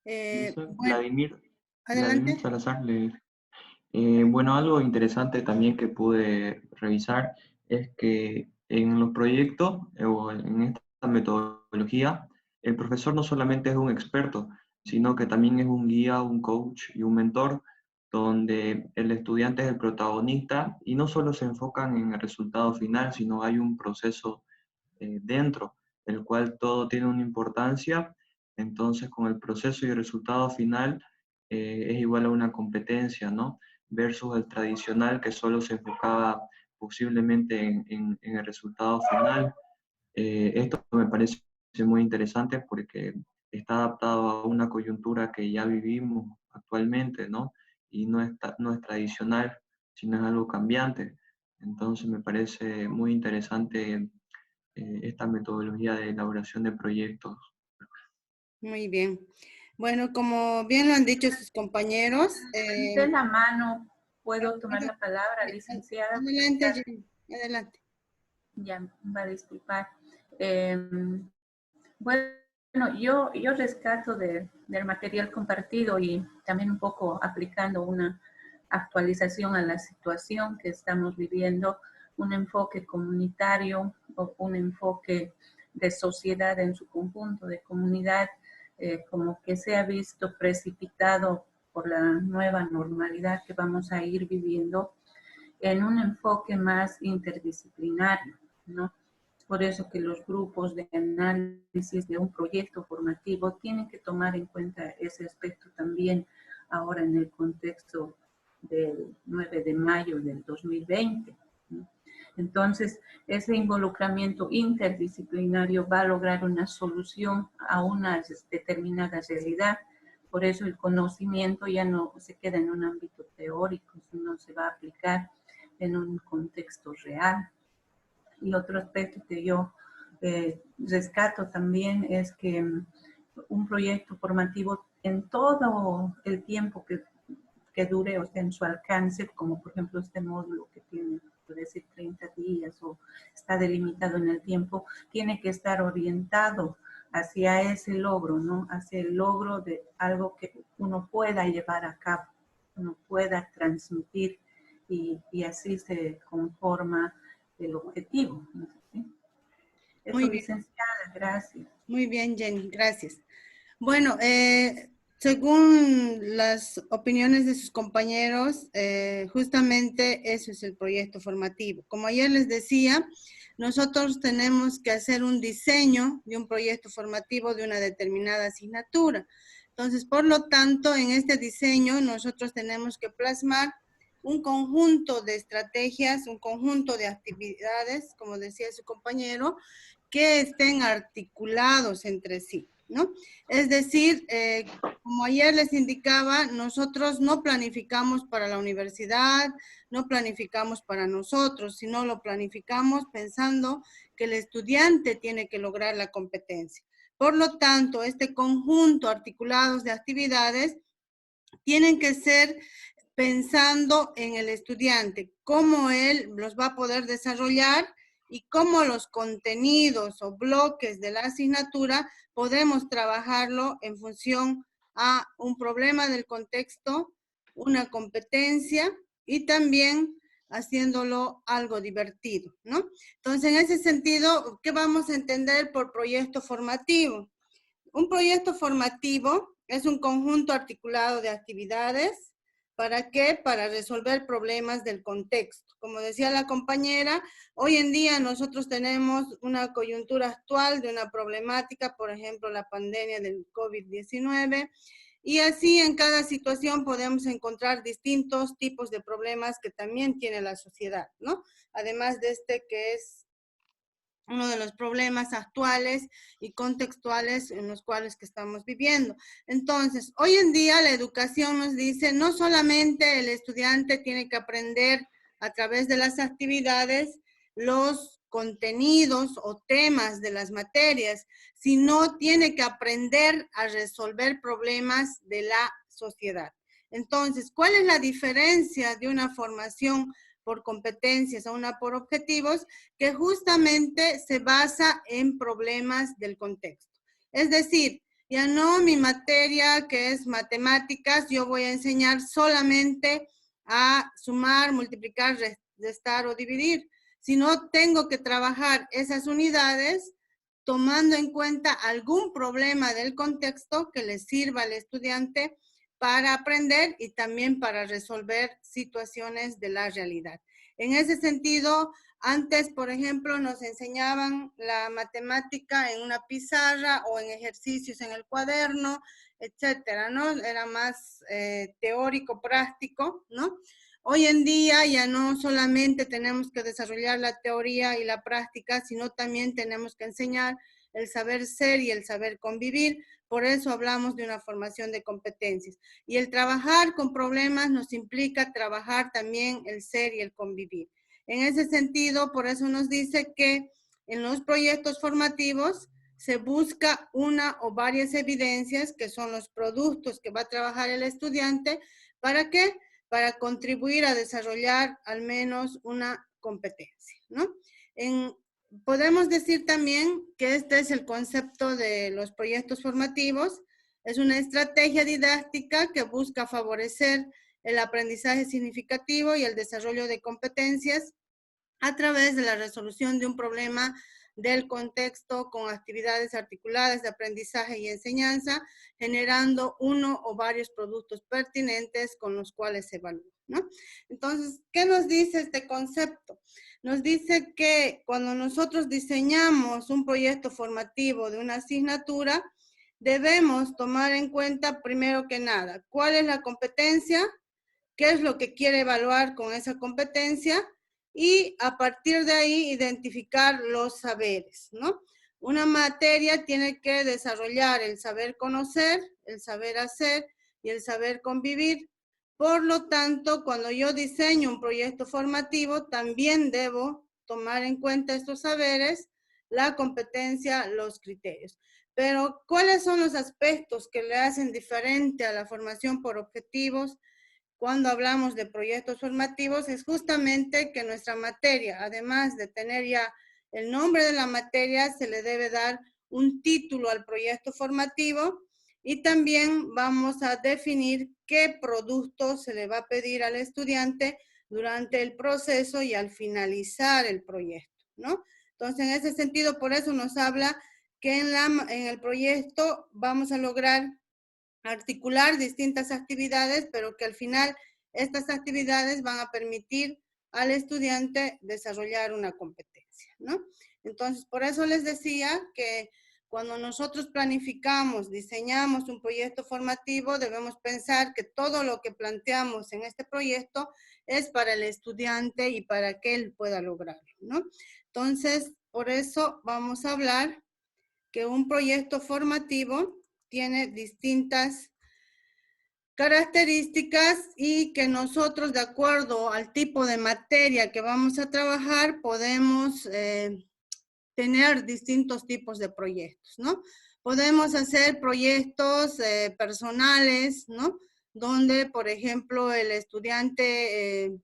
Listo. Bueno, Vladimir adelante. Salazar. Bueno, algo interesante también que pude revisar es que en los proyectos o en esta metodología, el profesor no solamente es un experto, sino que también es un guía, un coach y un mentor, donde el estudiante es el protagonista y no solo se enfocan en el resultado final, sino hay un proceso dentro, el cual todo tiene una importancia. Entonces, con el proceso y el resultado final es igual a una competencia, ¿no? Versus el tradicional que solo se enfocaba posiblemente en el resultado final. Esto me parece muy interesante porque está adaptado a una coyuntura que ya vivimos actualmente, ¿no? Y no es tradicional, sino es algo cambiante. Entonces me parece muy interesante esta metodología de elaboración de proyectos. Muy bien. Bueno, como bien lo han dicho sus compañeros, De la mano, ¿puedo tomar bueno, la palabra, licenciada? adelante, Jenny, adelante. Ya va a disculpar. Bueno, yo rescato del material compartido y también un poco aplicando una actualización a la situación que estamos viviendo, un enfoque comunitario o un enfoque de sociedad en su conjunto, de comunidad, como que se ha visto precipitado por la nueva normalidad que vamos a ir viviendo en un enfoque más interdisciplinario, ¿no? Por eso que los grupos de análisis de un proyecto formativo tienen que tomar en cuenta ese aspecto también ahora en el contexto del 9 de mayo del 2020, ¿no? Entonces, ese involucramiento interdisciplinario va a lograr una solución a una determinada realidad. Por eso el conocimiento ya no se queda en un ámbito teórico, sino se va a aplicar en un contexto real. Y otro aspecto que yo rescato también es que un proyecto formativo en todo el tiempo que dure, o sea, en su alcance, como por ejemplo este módulo que tiene, puede decir 30 días o está delimitado en el tiempo, tiene que estar orientado hacia ese logro, ¿no? Hacia el logro de algo que uno pueda llevar a cabo, uno pueda transmitir y así se conforma el objetivo, ¿no? ¿Sí? Eso, Muy bien, licenciada, gracias. muy bien, Jenny, gracias. Bueno, según las opiniones de sus compañeros, justamente eso es el proyecto formativo. Como ayer les decía, nosotros tenemos que hacer un diseño de un proyecto formativo de una determinada asignatura. Entonces, por lo tanto, en este diseño nosotros tenemos que plasmar un conjunto de estrategias, un conjunto de actividades, como decía su compañero, que estén articulados entre sí, ¿no? Es decir, como ayer les indicaba, nosotros no planificamos para la universidad, no planificamos para nosotros, sino lo planificamos pensando que el estudiante tiene que lograr la competencia. Por lo tanto, este conjunto articulados de actividades tienen que ser pensando en el estudiante, cómo él los va a poder desarrollar y cómo los contenidos o bloques de la asignatura podemos trabajarlo en función a un problema del contexto, una competencia y también haciéndolo algo divertido, ¿no? Entonces, en ese sentido, ¿qué vamos a entender por proyecto formativo? Un proyecto formativo es un conjunto articulado de actividades. ¿Para qué? Para resolver problemas del contexto. Como decía la compañera, hoy en día nosotros tenemos una coyuntura actual de una problemática, por ejemplo, la pandemia del COVID-19, y así en cada situación podemos encontrar distintos tipos de problemas que también tiene la sociedad, ¿no? Además de este que es uno de los problemas actuales y contextuales en los cuales que estamos viviendo. Entonces, hoy en día la educación nos dice, no solamente el estudiante tiene que aprender a través de las actividades los contenidos o temas de las materias, sino tiene que aprender a resolver problemas de la sociedad. Entonces, ¿cuál es la diferencia de una formación por competencias a una por objetivos? Que justamente se basa en problemas del contexto. Es decir, ya no mi materia que es matemáticas, yo voy a enseñar solamente a sumar, multiplicar, restar o dividir, sino tengo que trabajar esas unidades tomando en cuenta algún problema del contexto que le sirva al estudiante para aprender y también para resolver situaciones de la realidad. En ese sentido, antes, por ejemplo, nos enseñaban la matemática en una pizarra o en ejercicios en el cuaderno, etcétera, ¿no? Era más teórico, práctico, ¿no? Hoy en día ya no solamente tenemos que desarrollar la teoría y la práctica, sino también tenemos que enseñar el saber ser y el saber convivir. Por eso hablamos de una formación de competencias. Y el trabajar con problemas nos implica trabajar también el ser y el convivir. En ese sentido, por eso nos dice que en los proyectos formativos se busca una o varias evidencias, que son los productos que va a trabajar el estudiante. ¿Para qué? Para contribuir a desarrollar al menos una competencia, ¿no? Podemos decir también que este es el concepto de los proyectos formativos. Es una estrategia didáctica que busca favorecer el aprendizaje significativo y el desarrollo de competencias a través de la resolución de un problema del contexto con actividades articuladas de aprendizaje y enseñanza, generando uno o varios productos pertinentes con los cuales se evalúa, ¿no? Entonces, ¿qué nos dice este concepto? Nos dice que cuando nosotros diseñamos un proyecto formativo de una asignatura, debemos tomar en cuenta, primero que nada, cuál es la competencia, qué es lo que quiere evaluar con esa competencia, y a partir de ahí identificar los saberes, ¿no? Una materia tiene que desarrollar el saber conocer, el saber hacer y el saber convivir. Por lo tanto, cuando yo diseño un proyecto formativo, también debo tomar en cuenta estos saberes, la competencia, los criterios. Pero, ¿cuáles son los aspectos que le hacen diferente a la formación por objetivos? Cuando hablamos de proyectos formativos, es justamente que nuestra materia, además de tener ya el nombre de la materia, se le debe dar un título al proyecto formativo, y también vamos a definir qué producto se le va a pedir al estudiante durante el proceso y al finalizar el proyecto, ¿no? Entonces, en ese sentido, por eso nos habla que en el proyecto vamos a lograr articular distintas actividades, pero que al final estas actividades van a permitir al estudiante desarrollar una competencia, ¿no? Entonces, por eso les decía que cuando nosotros planificamos, diseñamos un proyecto formativo, debemos pensar que todo lo que planteamos en este proyecto es para el estudiante y para que él pueda lograrlo, ¿no? Entonces, por eso vamos a hablar que un proyecto formativo tiene distintas características y que nosotros, de acuerdo al tipo de materia que vamos a trabajar, podemos tener distintos tipos de proyectos, ¿no? Podemos hacer proyectos personales, ¿no? Donde, por ejemplo, el estudiante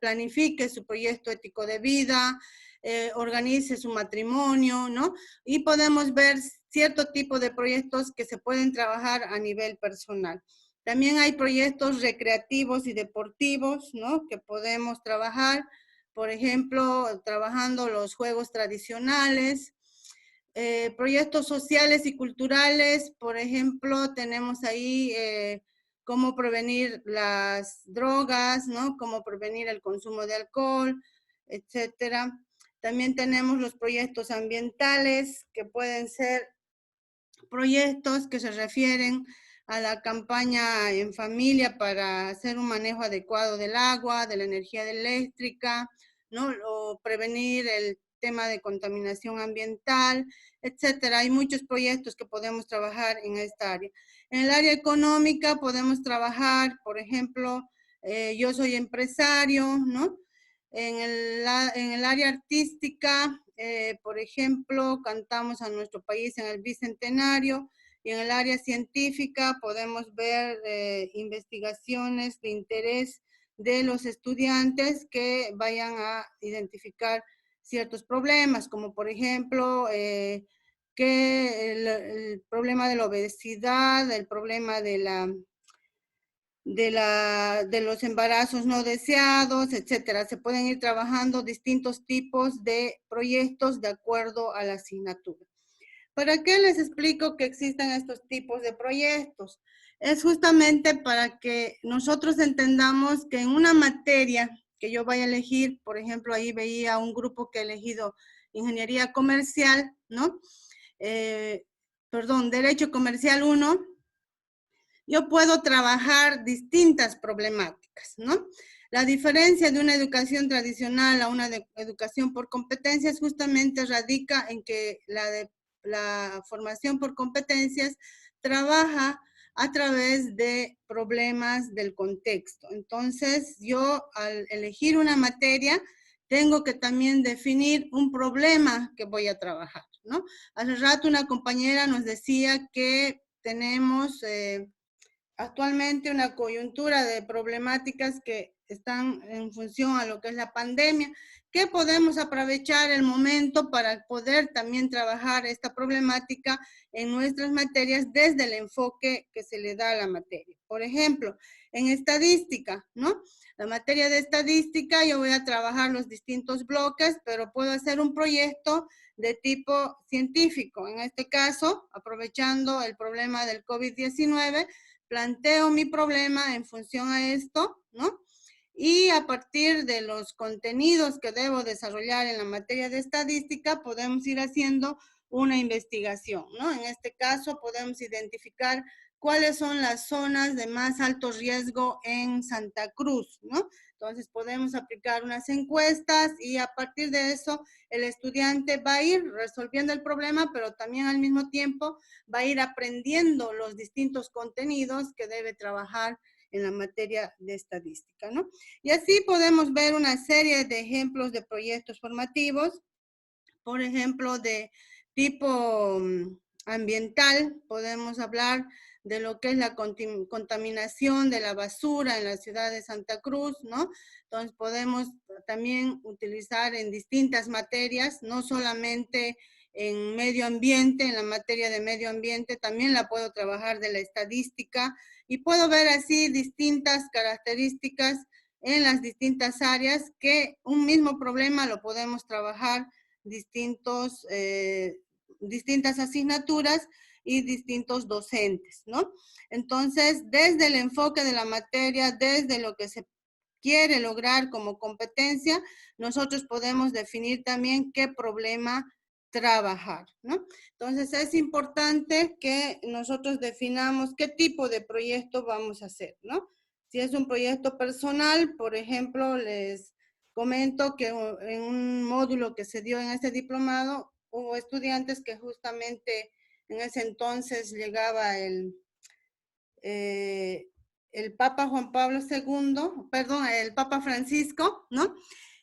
planifique su proyecto ético de vida, organice su matrimonio, ¿no? Y podemos ver cierto tipo de proyectos que se pueden trabajar a nivel personal. También hay proyectos recreativos y deportivos, ¿no? Que podemos trabajar, por ejemplo, trabajando los juegos tradicionales, proyectos sociales y culturales. Por ejemplo, tenemos ahí cómo prevenir las drogas, ¿no? Cómo prevenir el consumo de alcohol, etcétera. También tenemos los proyectos ambientales, que pueden ser proyectos que se refieren a la campaña en familia para hacer un manejo adecuado del agua, de la energía eléctrica, ¿no? O prevenir el tema de contaminación ambiental, etcétera. Hay muchos proyectos que podemos trabajar en esta área. En el área económica podemos trabajar, por ejemplo, yo soy empresario, ¿no? En el área artística, por ejemplo, cantamos a nuestro país en el Bicentenario, y en el área científica podemos ver investigaciones de interés de los estudiantes que vayan a identificar ciertos problemas, como por ejemplo que el problema de la obesidad, el problema de los embarazos no deseados, etcétera. Se pueden ir trabajando distintos tipos de proyectos de acuerdo a la asignatura. ¿Para qué les explico que existen estos tipos de proyectos? Es justamente para que nosotros entendamos que en una materia que yo vaya a elegir, por ejemplo, ahí veía un grupo que ha elegido Ingeniería Comercial, ¿no? Derecho Comercial 1, yo puedo trabajar distintas problemáticas, ¿no? La diferencia de una educación tradicional a una educación por competencias justamente radica en que la formación por competencias trabaja a través de problemas del contexto. Entonces, yo al elegir una materia, tengo que también definir un problema que voy a trabajar, ¿no? Hace rato una compañera nos decía que tenemos actualmente una coyuntura de problemáticas que están en función a lo que es la pandemia, que podemos aprovechar el momento para poder también trabajar esta problemática en nuestras materias desde el enfoque que se le da a la materia. Por ejemplo, en estadística, ¿no? La materia de estadística, yo voy a trabajar los distintos bloques, pero puedo hacer un proyecto de tipo científico. En este caso, aprovechando el problema del COVID-19, planteo mi problema en función a esto, ¿no? Y a partir de los contenidos que debo desarrollar en la materia de estadística, podemos ir haciendo una investigación, ¿no? En este caso, podemos identificar cuáles son las zonas de más alto riesgo en Santa Cruz, ¿no? Entonces, podemos aplicar unas encuestas y a partir de eso, el estudiante va a ir resolviendo el problema, pero también al mismo tiempo va a ir aprendiendo los distintos contenidos que debe trabajar en la materia de estadística, ¿no? Y así podemos ver una serie de ejemplos de proyectos formativos, por ejemplo, de tipo ambiental, podemos hablar de lo que es la contaminación de la basura en la ciudad de Santa Cruz, ¿no? Entonces podemos también utilizar en distintas materias, no solamente en medio ambiente, en la materia de medio ambiente, también la puedo trabajar de la estadística y puedo ver así distintas características en las distintas áreas que un mismo problema lo podemos trabajar distintas asignaturas y distintos docentes, ¿no? Entonces, desde el enfoque de la materia, desde lo que se quiere lograr como competencia, nosotros podemos definir también qué problema trabajar, ¿no? Entonces, es importante que nosotros definamos qué tipo de proyecto vamos a hacer, ¿no? Si es un proyecto personal, por ejemplo, les comento que en un módulo que se dio en este diplomado, hubo estudiantes que justamente en ese entonces llegaba el Papa Juan Pablo II, perdón, el Papa Francisco, ¿no?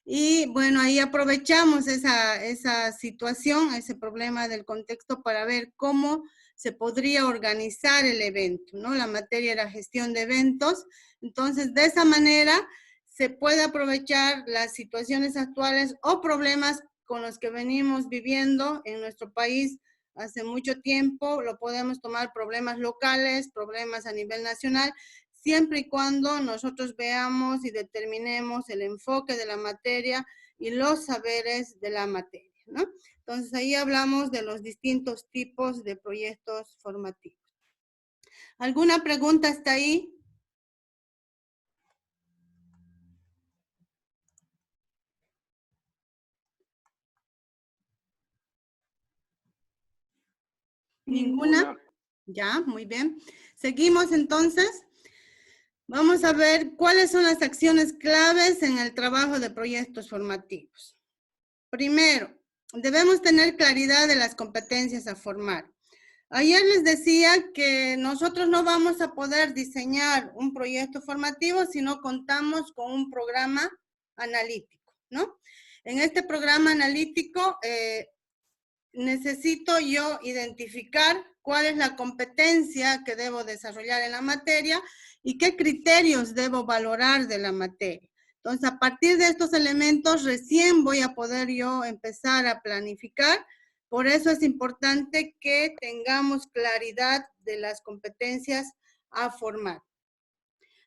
Y bueno, ahí aprovechamos esa situación, ese problema del contexto para ver cómo se podría organizar el evento, ¿no? La materia era gestión de eventos. Entonces, de esa manera se puede aprovechar las situaciones actuales o problemas con los que venimos viviendo en nuestro país hace mucho tiempo, lo podemos tomar problemas locales, problemas a nivel nacional, siempre y cuando nosotros veamos y determinemos el enfoque de la materia y los saberes de la materia, ¿no? Entonces ahí hablamos de los distintos tipos de proyectos formativos. ¿Alguna pregunta hasta ahí? ¿Ninguna? Ya, muy bien. Seguimos entonces. Vamos a ver cuáles son las acciones claves en el trabajo de proyectos formativos. Primero, debemos tener claridad de las competencias a formar. Ayer les decía que nosotros no vamos a poder diseñar un proyecto formativo si no contamos con un programa analítico, ¿no? En este programa analítico necesito yo identificar cuál es la competencia que debo desarrollar en la materia y qué criterios debo valorar de la materia. Entonces, a partir de estos elementos, recién voy a poder yo empezar a planificar Por eso es importante que tengamos claridad de las competencias a formar.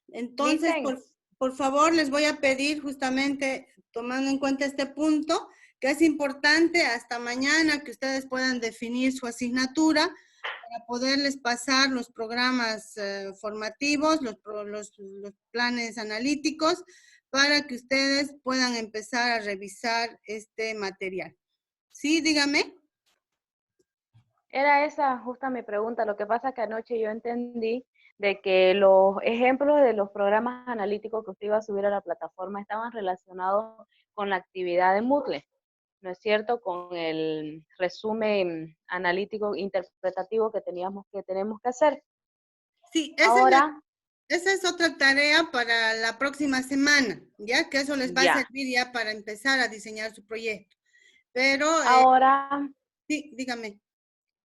Entonces, Licen, por favor, les voy a pedir justamente, tomando en cuenta este punto, que es importante hasta mañana que ustedes puedan definir su asignatura para poderles pasar los programas formativos, los planes analíticos, para que ustedes puedan empezar a revisar este material. Sí, dígame. era esa justa mi pregunta. Lo que pasa es que anoche yo entendí de que los ejemplos de los programas analíticos que usted iba a subir a la plataforma estaban relacionados con la actividad de Moodle, ¿no es cierto? Con el resumen analítico interpretativo que tenemos que hacer. Sí, Ahora, esa es otra tarea para la próxima semana, ya que eso les va a ya, servir ya para empezar a diseñar su proyecto. Pero, ahora, sí, dígame.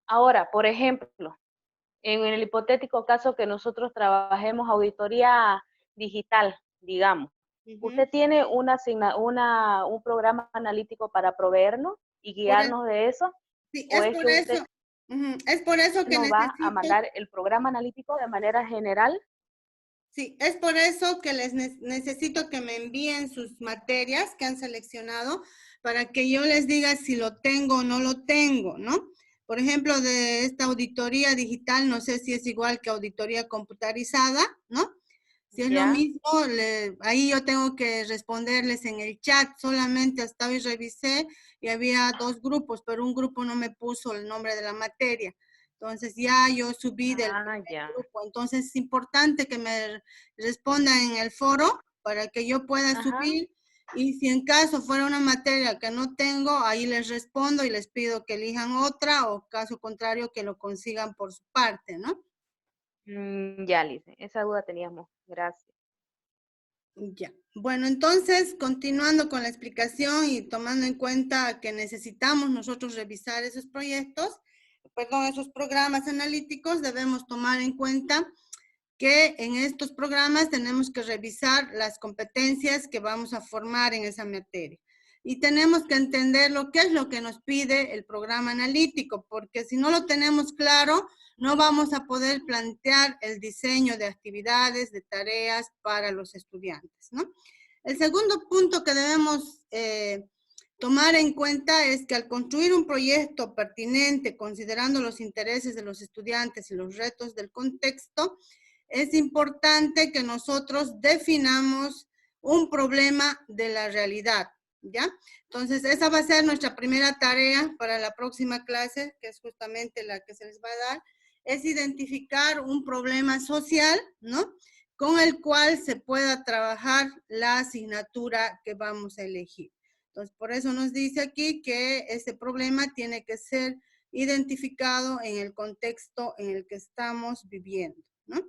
ahora, por ejemplo, en el hipotético caso que nosotros trabajemos auditoría digital, digamos, Ujú. ¿usted tiene un programa analítico para proveernos y Por e- guiarnos de eso? sí, ¿O es que usted es por eso que nos va a necesito. mandar el programa analítico de manera general? Sí, es por eso que necesito que me envíen sus materias que han seleccionado para que yo les diga si lo tengo o no lo tengo, ¿no? Por ejemplo, de esta auditoría digital, no sé si es igual que auditoría computarizada, ¿no? Si es lo ¿Ya? mismo, ahí yo tengo que responderles en el chat. Solamente hasta hoy revisé y había 2 grupos, pero un grupo no me puso el nombre de la materia. Entonces ya yo subí del Ah, ya. grupo. Entonces es importante que me respondan en el foro para que yo pueda Ajá. subir. Y si en caso fuera una materia que no tengo, ahí les respondo y les pido que elijan otra o caso contrario que lo consigan por su parte, ¿no? Ya, Lice, esa duda teníamos. Gracias. Ya. Bueno, entonces, continuando con la explicación y tomando en cuenta que necesitamos nosotros revisar esos proyectos, perdón, esos programas analíticos, debemos tomar en cuenta que en estos programas tenemos que revisar las competencias que vamos a formar en esa materia. Y tenemos que entender lo que es lo que nos pide el programa analítico, porque si no lo tenemos claro, no vamos a poder plantear el diseño de actividades, de tareas para los estudiantes, ¿no? El segundo punto que debemos tomar en cuenta es que al construir un proyecto pertinente, considerando los intereses de los estudiantes y los retos del contexto, es importante que nosotros definamos un problema de la realidad, ¿ya? Entonces, esa va a ser nuestra primera tarea para la próxima clase, que es justamente la que se les va a dar, es identificar un problema social, ¿no? Con el cual se pueda trabajar la asignatura que vamos a elegir. Entonces, por eso nos dice aquí que ese problema tiene que ser identificado en el contexto en el que estamos viviendo, ¿no?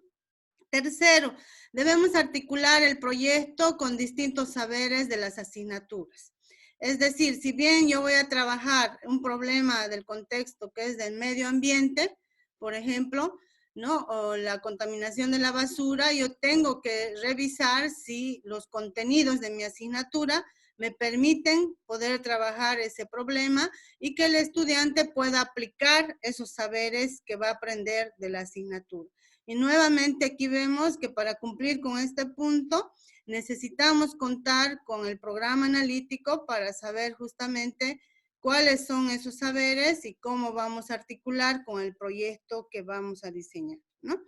Tercero, debemos articular el proyecto con distintos saberes de las asignaturas. Es decir, si bien yo voy a trabajar un problema del contexto que es del medio ambiente, por ejemplo, ¿no? O la contaminación de la basura, yo tengo que revisar si los contenidos de mi asignatura me permiten poder trabajar ese problema y que el estudiante pueda aplicar esos saberes que va a aprender de la asignatura. Y nuevamente aquí vemos que para cumplir con este punto necesitamos contar con el programa analítico para saber justamente cuáles son esos saberes y cómo vamos a articular con el proyecto que vamos a diseñar, ¿no?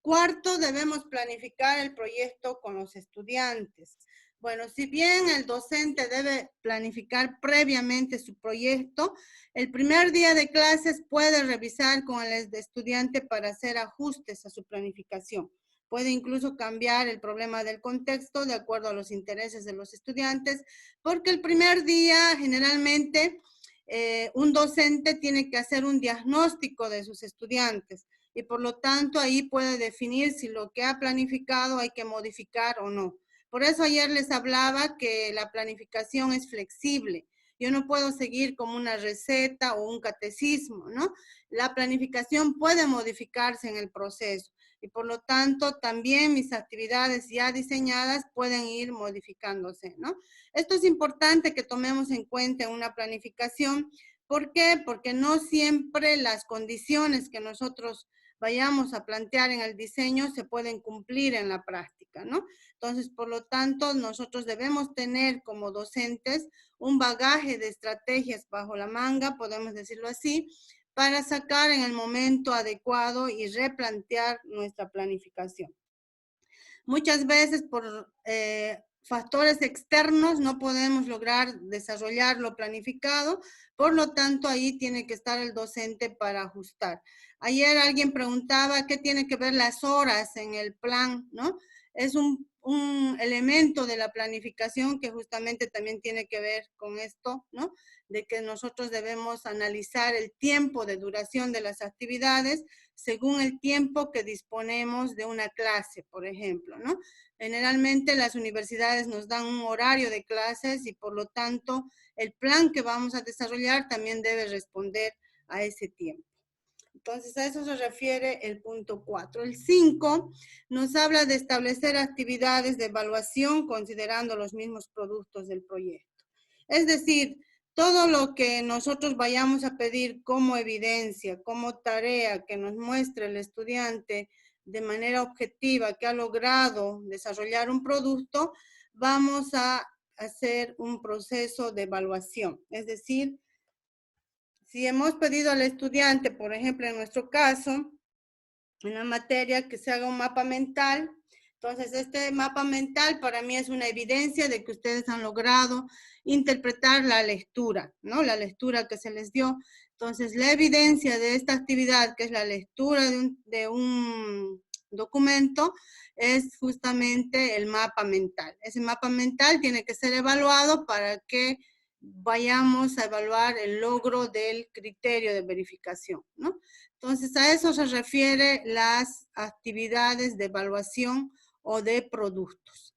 Cuarto, debemos planificar el proyecto con los estudiantes. Bueno, si bien el docente debe planificar previamente su proyecto, el primer día de clases puede revisar con el estudiante para hacer ajustes a su planificación. Puede incluso cambiar el problema del contexto de acuerdo a los intereses de los estudiantes, porque el primer día generalmente un docente tiene que hacer un diagnóstico de sus estudiantes y por lo tanto ahí puede definir si lo que ha planificado hay que modificar o no. Por eso ayer les hablaba que la planificación es flexible. Yo no puedo seguir como una receta o un catecismo, ¿no? La planificación puede modificarse en el proceso y por lo tanto también mis actividades ya diseñadas pueden ir modificándose, ¿no? Esto es importante que tomemos en cuenta en una planificación ¿Por qué? Porque no siempre las condiciones que nosotros vayamos a plantear en el diseño se pueden cumplir en la práctica, ¿no? Entonces, por lo tanto, nosotros debemos tener como docentes un bagaje de estrategias bajo la manga, podemos decirlo así, para sacar en el momento adecuado y replantear nuestra planificación. Muchas veces por factores externos no podemos lograr desarrollar lo planificado, por lo tanto ahí tiene que estar el docente para ajustar. Ayer alguien preguntaba qué tiene que ver las horas en el plan, ¿no? Es un elemento de la planificación que justamente también tiene que ver con esto, ¿no? De que nosotros debemos analizar el tiempo de duración de las actividades según el tiempo que disponemos de una clase, por ejemplo, ¿no? Generalmente las universidades nos dan un horario de clases y por lo tanto el plan que vamos a desarrollar también debe responder a ese tiempo. Entonces, a eso se refiere el punto 4. El 5 nos habla de establecer actividades de evaluación considerando los mismos productos del proyecto. Es decir, todo lo que nosotros vayamos a pedir como evidencia, como tarea que nos muestre el estudiante de manera objetiva que ha logrado desarrollar un producto, vamos a hacer un proceso de evaluación. Es decir, si hemos pedido al estudiante, por ejemplo, en nuestro caso, en la materia que se haga un mapa mental, entonces este mapa mental para mí es una evidencia de que ustedes han logrado interpretar la lectura, ¿no? La lectura que se les dio. Entonces la evidencia de esta actividad, que es la lectura de un documento, es justamente el mapa mental. Ese mapa mental tiene que ser evaluado para que vayamos a evaluar el logro del criterio de verificación, ¿no? Entonces, a eso se refiere las actividades de evaluación o de productos.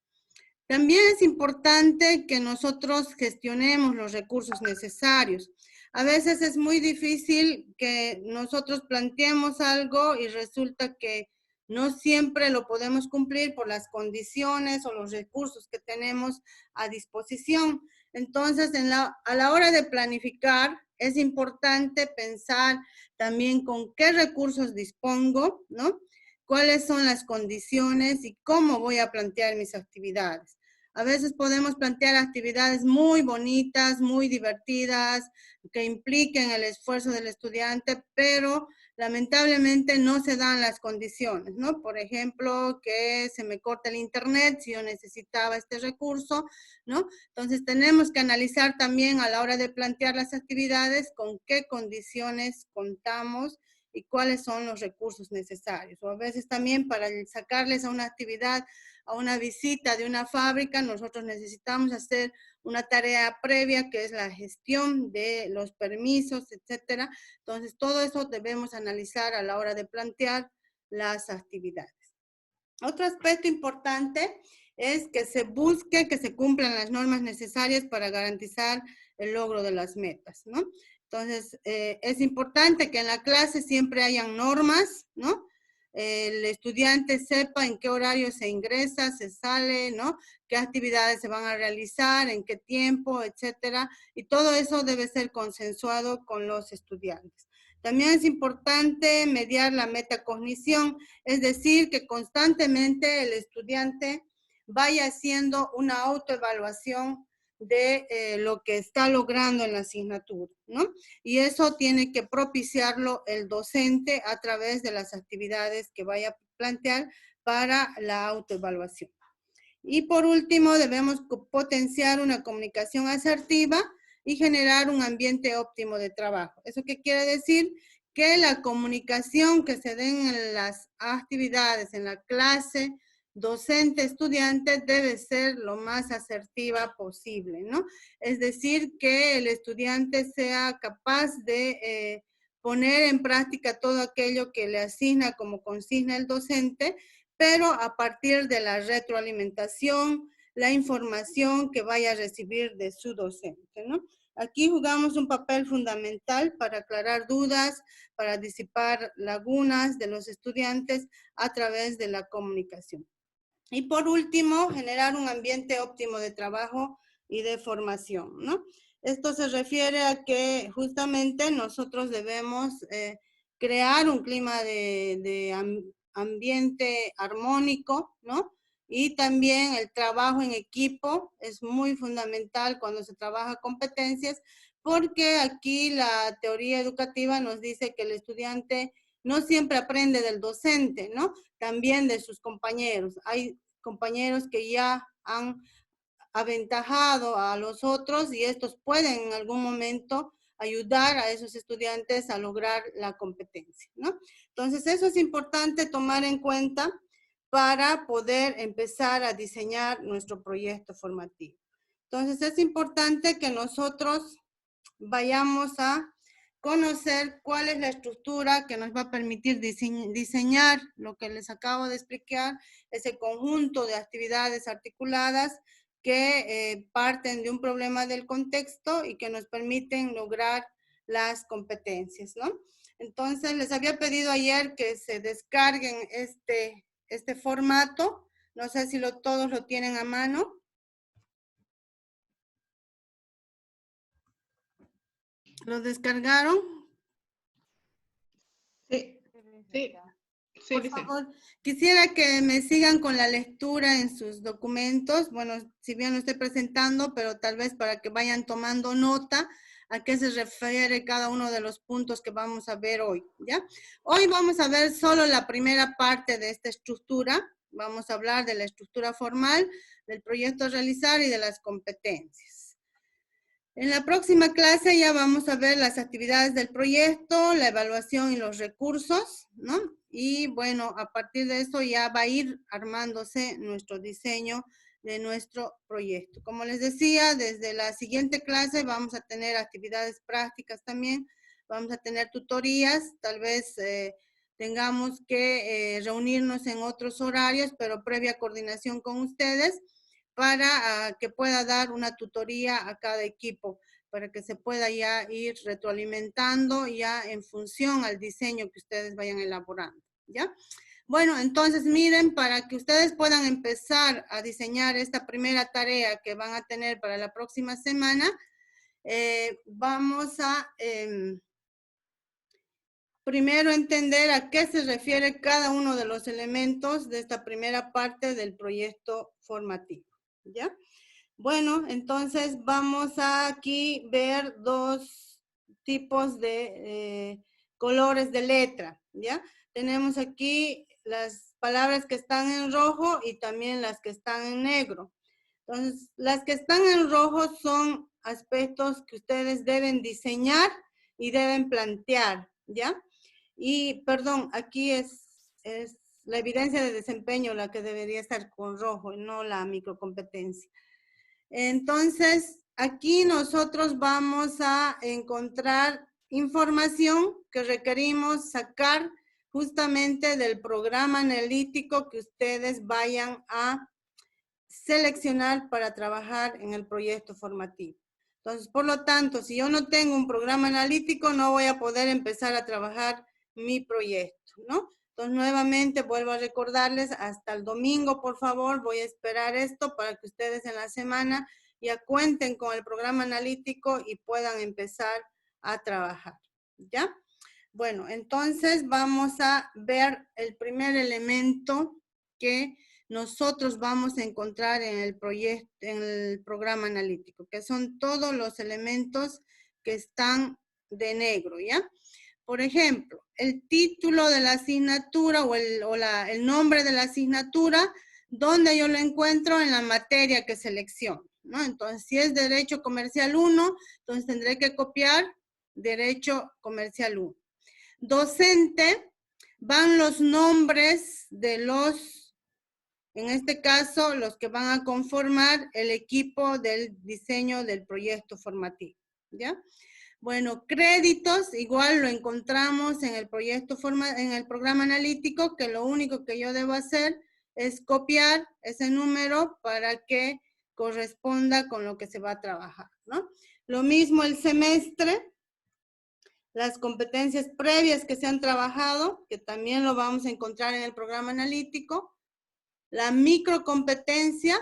También es importante que nosotros gestionemos los recursos necesarios. A veces es muy difícil que nosotros planteemos algo y resulta que no siempre lo podemos cumplir por las condiciones o los recursos que tenemos a disposición. Entonces, a la hora de planificar, es importante pensar también con qué recursos dispongo, ¿no? Cuáles son las condiciones y cómo voy a plantear mis actividades. A veces podemos plantear actividades muy bonitas, muy divertidas, que impliquen el esfuerzo del estudiante, pero lamentablemente no se dan las condiciones, ¿no? Por ejemplo, que se me corte el internet si yo necesitaba este recurso, ¿no? Entonces tenemos que analizar también a la hora de plantear las actividades con qué condiciones contamos y cuáles son los recursos necesarios. O a veces también para sacarles a una actividad, a una visita de una fábrica, nosotros necesitamos hacer una tarea previa que es la gestión de los permisos, etcétera. Entonces, todo eso debemos analizar a la hora de plantear las actividades. Otro aspecto importante es que se busque que se cumplan las normas necesarias para garantizar el logro de las metas, ¿no? Entonces, es importante que en la clase siempre hayan normas, ¿no? El estudiante sepa en qué horario se ingresa, se sale, ¿no? Qué actividades se van a realizar, en qué tiempo, etcétera. Y todo eso debe ser consensuado con los estudiantes. También es importante mediar la metacognición, es decir, que constantemente el estudiante vaya haciendo una autoevaluación de lo que está logrando en la asignatura, ¿no? Y eso tiene que propiciarlo el docente a través de las actividades que vaya a plantear para la autoevaluación. Y por último, debemos potenciar una comunicación asertiva y generar un ambiente óptimo de trabajo. ¿Eso qué quiere decir? Que la comunicación que se den en las actividades, en la clase, docente-estudiante debe ser lo más asertiva posible, ¿no? Es decir, que el estudiante sea capaz de poner en práctica todo aquello que le asigna como consigna el docente, pero a partir de la retroalimentación, la información que vaya a recibir de su docente, ¿no? Aquí jugamos un papel fundamental para aclarar dudas, para disipar lagunas de los estudiantes a través de la comunicación. Y por último, generar un ambiente óptimo de trabajo y de formación, ¿no? Esto se refiere a que justamente nosotros debemos crear un clima de ambiente armónico, ¿no? Y también el trabajo en equipo es muy fundamental cuando se trabaja competencias, porque aquí la teoría educativa nos dice que el estudiante no siempre aprende del docente, ¿no? También de sus compañeros. Hay compañeros que ya han aventajado a los otros y estos pueden en algún momento ayudar a esos estudiantes a lograr la competencia, ¿no? Entonces, eso es importante tomar en cuenta para poder empezar a diseñar nuestro proyecto formativo. Entonces, es importante que nosotros vayamos a conocer cuál es la estructura que nos va a permitir diseñar lo que les acabo de explicar, ese conjunto de actividades articuladas que parten de un problema del contexto y que nos permiten lograr las competencias, ¿no? Entonces, les había pedido ayer que se descarguen este formato. No sé si todos lo tienen a mano. ¿Lo descargaron? Sí, sí, sí, Por dice. favor, quisiera que me sigan con la lectura en sus documentos. Bueno, si bien lo estoy presentando, pero tal vez para que vayan tomando nota a qué se refiere cada uno de los puntos que vamos a ver hoy, ¿ya? Hoy vamos a ver solo la primera parte de esta estructura. Vamos a hablar de la estructura formal, del proyecto a realizar y de las competencias. En la próxima clase ya vamos a ver las actividades del proyecto, la evaluación y los recursos, ¿no? Y bueno, a partir de eso ya va a ir armándose nuestro diseño de nuestro proyecto. Como les decía, desde la siguiente clase vamos a tener actividades prácticas también, vamos a tener tutorías, tal vez tengamos que reunirnos en otros horarios, pero previa coordinación con ustedes, para que pueda dar una tutoría a cada equipo, para que se pueda ya ir retroalimentando ya en función al diseño que ustedes vayan elaborando, ¿ya? Bueno, entonces miren, para que ustedes puedan empezar a diseñar esta primera tarea que van a tener para la próxima semana, vamos a primero entender a qué se refiere cada uno de los elementos de esta primera parte del proyecto formativo, ¿ya? Bueno, entonces vamos a aquí ver dos tipos de colores de letra, ¿ya? Tenemos aquí las palabras que están en rojo y también las que están en negro. Entonces, las que están en rojo son aspectos que ustedes deben diseñar y deben plantear, ¿ya? Y, perdón, aquí es la evidencia de desempeño la que debería estar con rojo, no la microcompetencia. Entonces, aquí nosotros vamos a encontrar información que requerimos sacar justamente del programa analítico que ustedes vayan a seleccionar para trabajar en el proyecto formativo. Entonces, por lo tanto, si yo no tengo un programa analítico, no voy a poder empezar a trabajar mi proyecto, ¿no? Entonces, nuevamente vuelvo a recordarles, hasta el domingo, por favor, voy a esperar esto para que ustedes en la semana ya cuenten con el programa analítico y puedan empezar a trabajar, ¿ya? Bueno, entonces vamos a ver el primer elemento que nosotros vamos a encontrar en el proyecto, en el programa analítico, que son todos los elementos que están de negro, ¿ya? Por ejemplo, el título de la asignatura o el nombre de la asignatura, ¿dónde yo lo encuentro? En la materia que selecciono, ¿no? Entonces, si es Derecho Comercial 1, entonces tendré que copiar Derecho Comercial 1. Docente, van los nombres de los, en este caso, los que van a conformar el equipo del diseño del proyecto formativo, ¿ya? Bueno, créditos, igual lo encontramos en el proyecto en el programa analítico, que lo único que yo debo hacer es copiar ese número para que corresponda con lo que se va a trabajar, ¿no? Lo mismo el semestre, las competencias previas que se han trabajado, que también lo vamos a encontrar en el programa analítico, la microcompetencia,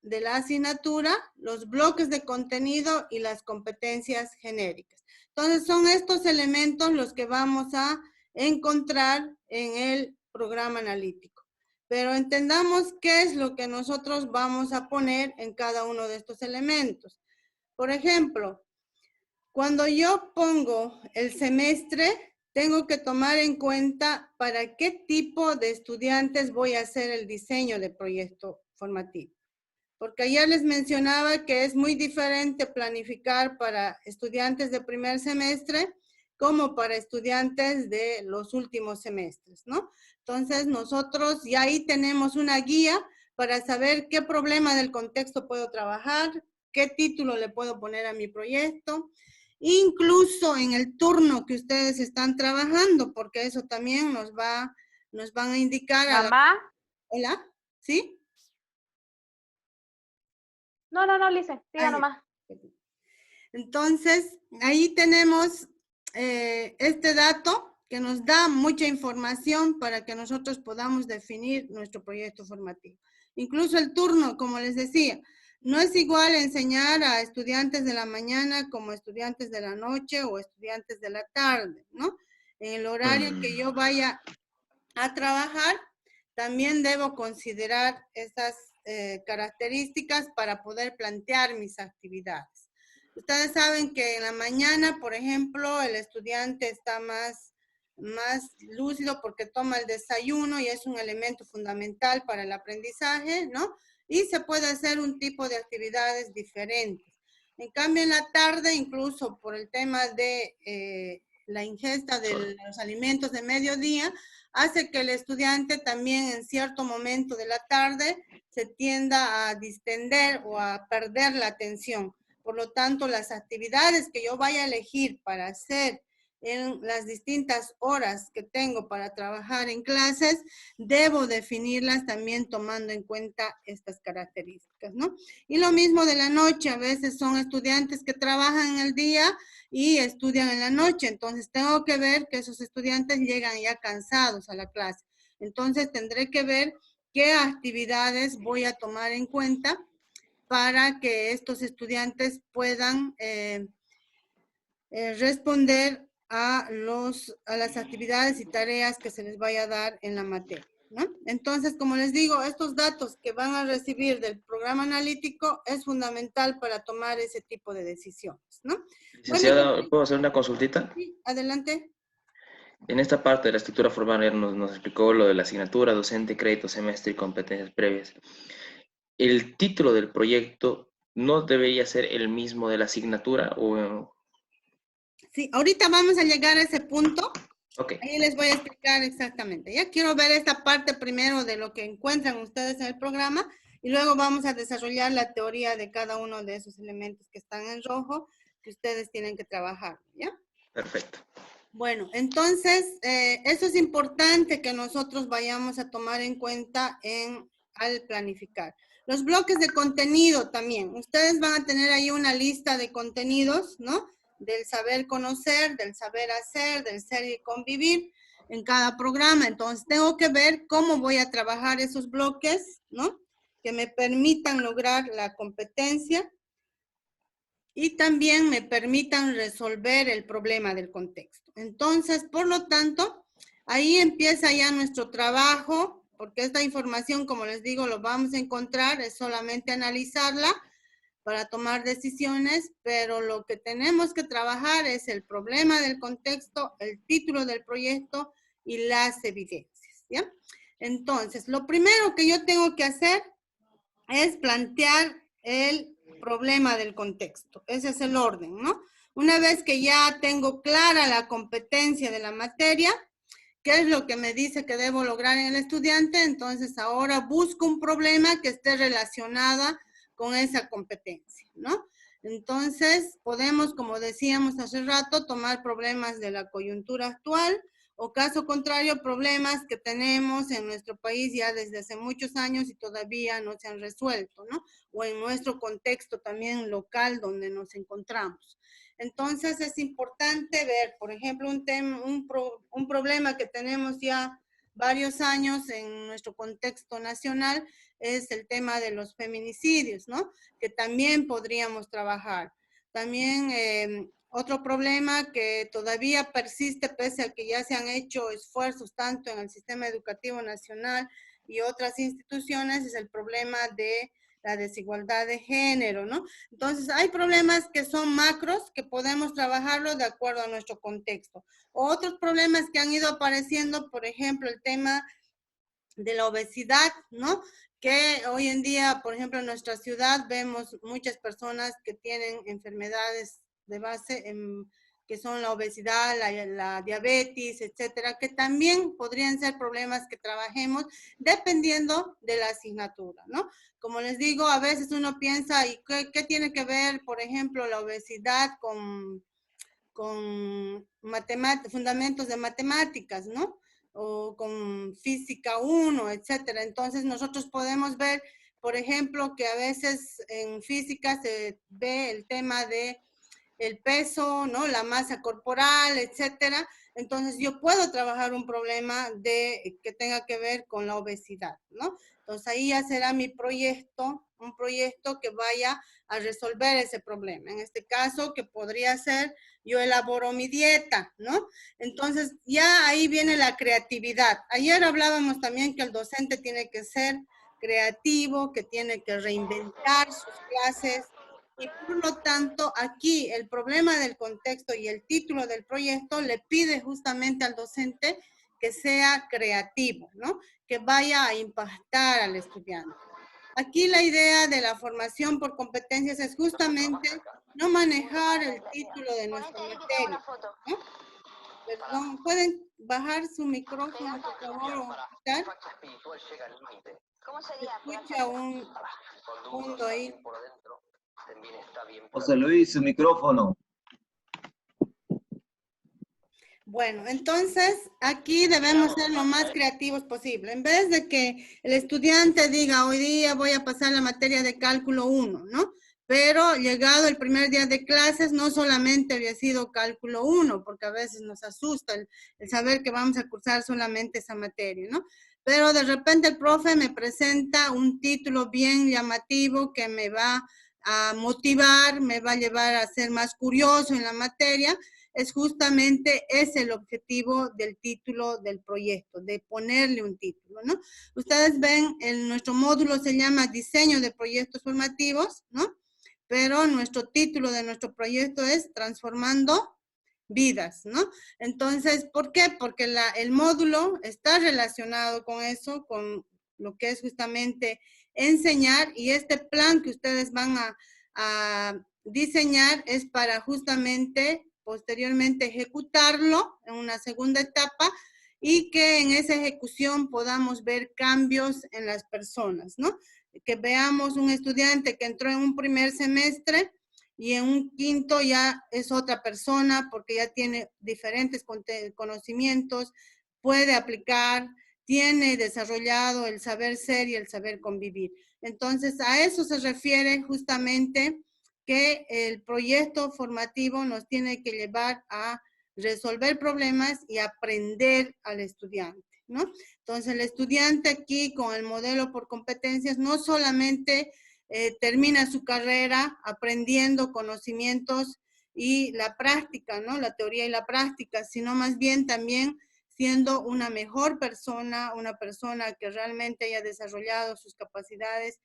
de la asignatura, los bloques de contenido y las competencias genéricas. Entonces, son estos elementos los que vamos a encontrar en el programa analítico. Pero entendamos qué es lo que nosotros vamos a poner en cada uno de estos elementos. Por ejemplo, cuando yo pongo el semestre, tengo que tomar en cuenta para qué tipo de estudiantes voy a hacer el diseño de proyecto formativo. Porque ayer les mencionaba que es muy diferente planificar para estudiantes de primer semestre como para estudiantes de los últimos semestres, ¿no? Entonces, nosotros ya ahí tenemos una guía para saber qué problema del contexto puedo trabajar, qué título le puedo poner a mi proyecto, incluso en el turno que ustedes están trabajando, porque eso también nos van a indicar a la... Mamá. Hola, ¿sí? No, Lice, siga nomás. Entonces, ahí tenemos este dato que nos da mucha información para que nosotros podamos definir nuestro proyecto formativo. Incluso el turno, como les decía, no es igual enseñar a estudiantes de la mañana como estudiantes de la noche o estudiantes de la tarde, ¿no? En el horario que yo vaya a trabajar, también debo considerar esas características para poder plantear mis actividades. Ustedes saben que en la mañana, por ejemplo, el estudiante está más lúcido porque toma el desayuno y es un elemento fundamental para el aprendizaje, ¿no? Y se puede hacer un tipo de actividades diferentes. En cambio, en la tarde, incluso por el tema de la ingesta de los alimentos de mediodía, hace que el estudiante también en cierto momento de la tarde se tienda a distender o a perder la atención. Por lo tanto, las actividades que yo vaya a elegir para hacer en las distintas horas que tengo para trabajar en clases, debo definirlas también tomando en cuenta estas características, ¿no? Y lo mismo de la noche, a veces son estudiantes que trabajan en el día y estudian en la noche, entonces tengo que ver que esos estudiantes llegan ya cansados a la clase. Entonces tendré que ver qué actividades voy a tomar en cuenta para que estos estudiantes puedan responder a las actividades y tareas que se les vaya a dar en la materia, ¿no? Entonces, como les digo, estos datos que van a recibir del programa analítico es fundamental para tomar ese tipo de decisiones, ¿no? Licenciada, Bueno, ¿puedo hacer una consultita? sí, adelante. En esta parte de la estructura formal nos explicó lo de la asignatura, docente, crédito, semestre y competencias previas. ¿El título del proyecto no debería ser el mismo de la asignatura? Sí, ahorita vamos a llegar a ese punto. Ok. Ahí les voy a explicar exactamente. Ya quiero ver esta parte primero de lo que encuentran ustedes en el programa y luego vamos a desarrollar la teoría de cada uno de esos elementos que están en rojo que ustedes tienen que trabajar, ¿ya? Perfecto. Bueno, entonces, eso es importante que nosotros vayamos a tomar en cuenta al planificar. Los bloques de contenido también. Ustedes van a tener ahí una lista de contenidos, ¿no? Del saber conocer, del saber hacer, del ser y convivir en cada programa. Entonces, tengo que ver cómo voy a trabajar esos bloques, ¿no? Que me permitan lograr la competencia y también me permitan resolver el problema del contexto. Entonces, por lo tanto, ahí empieza ya nuestro trabajo, porque esta información, como les digo, lo vamos a encontrar, es solamente analizarla para tomar decisiones, pero lo que tenemos que trabajar es el problema del contexto, el título del proyecto y las evidencias, ¿ya? Entonces, lo primero que yo tengo que hacer es plantear el problema del contexto. Ese es el orden, ¿no? Una vez que ya tengo clara la competencia de la materia, qué es lo que me dice que debo lograr en el estudiante, entonces ahora busco un problema que esté relacionado con esa competencia, ¿no? Entonces podemos, como decíamos hace rato, tomar problemas de la coyuntura actual o caso contrario, problemas que tenemos en nuestro país ya desde hace muchos años y todavía no se han resuelto, ¿no? O en nuestro contexto también local donde nos encontramos. Entonces es importante ver, por ejemplo, un problema que tenemos ya varios años en nuestro contexto nacional es el tema de los feminicidios, ¿no? Que también podríamos trabajar. También otro problema que todavía persiste pese a que ya se han hecho esfuerzos tanto en el sistema educativo nacional y otras instituciones es el problema de la desigualdad de género, ¿no? Entonces, hay problemas que son macros que podemos trabajarlo de acuerdo a nuestro contexto. Otros problemas que han ido apareciendo, por ejemplo, el tema de la obesidad, ¿no? Que hoy en día, por ejemplo, en nuestra ciudad vemos muchas personas que tienen enfermedades de base que son la obesidad, la diabetes, etcétera, que también podrían ser problemas que trabajemos dependiendo de la asignatura, ¿no? Como les digo, a veces uno piensa, ¿y qué tiene que ver, por ejemplo, la obesidad con fundamentos de matemáticas, ¿no? O con física 1, etcétera. Entonces nosotros podemos ver, por ejemplo, que a veces en física se ve el tema de el peso, ¿no? La masa corporal, etcétera. Entonces yo puedo trabajar un problema que tenga que ver con la obesidad, ¿no? Entonces ahí ya será mi proyecto, un proyecto que vaya a resolver ese problema. En este caso, que podría ser, yo elaboro mi dieta, ¿no? Entonces ya ahí viene la creatividad. Ayer hablábamos también que el docente tiene que ser creativo, que tiene que reinventar sus clases, y por lo tanto, aquí el problema del contexto y el título del proyecto le pide justamente al docente que sea creativo, ¿no? Que vaya a impactar al estudiante. Aquí la idea de la formación por competencias es justamente no manejar el título de nuestra materia, ¿no? Perdón, ¿pueden bajar su micrófono, por favor, o quitar? Se escucha un fondo ahí. José Luis, su micrófono. Bueno, entonces aquí debemos ser lo más creativos posible. En vez de que el estudiante diga, hoy día voy a pasar la materia de cálculo 1, ¿no? Pero llegado el primer día de clases, no solamente había sido cálculo 1, porque a veces nos asusta el saber que vamos a cursar solamente esa materia, ¿no? Pero de repente el profe me presenta un título bien llamativo que me va a motivar, me va a llevar a ser más curioso en la materia. Es justamente ese el objetivo del título del proyecto, de ponerle un título, ¿no? Ustedes ven, nuestro módulo se llama Diseño de Proyectos Formativos, ¿no? Pero nuestro título de nuestro proyecto es Transformando Vidas, ¿no? Entonces, ¿por qué? Porque el módulo está relacionado con eso, con lo que es justamente enseñar, y este plan que ustedes van a diseñar es para justamente posteriormente ejecutarlo en una segunda etapa y que en esa ejecución podamos ver cambios en las personas, ¿no? Que veamos un estudiante que entró en un primer semestre y en un quinto ya es otra persona porque ya tiene diferentes conocimientos, puede aplicar, tiene desarrollado el saber ser y el saber convivir. Entonces, a eso se refiere justamente que el proyecto formativo nos tiene que llevar a resolver problemas y aprender al estudiante, ¿no? Entonces, el estudiante aquí con el modelo por competencias no solamente termina su carrera aprendiendo conocimientos y la práctica, ¿no? La teoría y la práctica, sino más bien también siendo una mejor persona, una persona que realmente haya desarrollado sus capacidades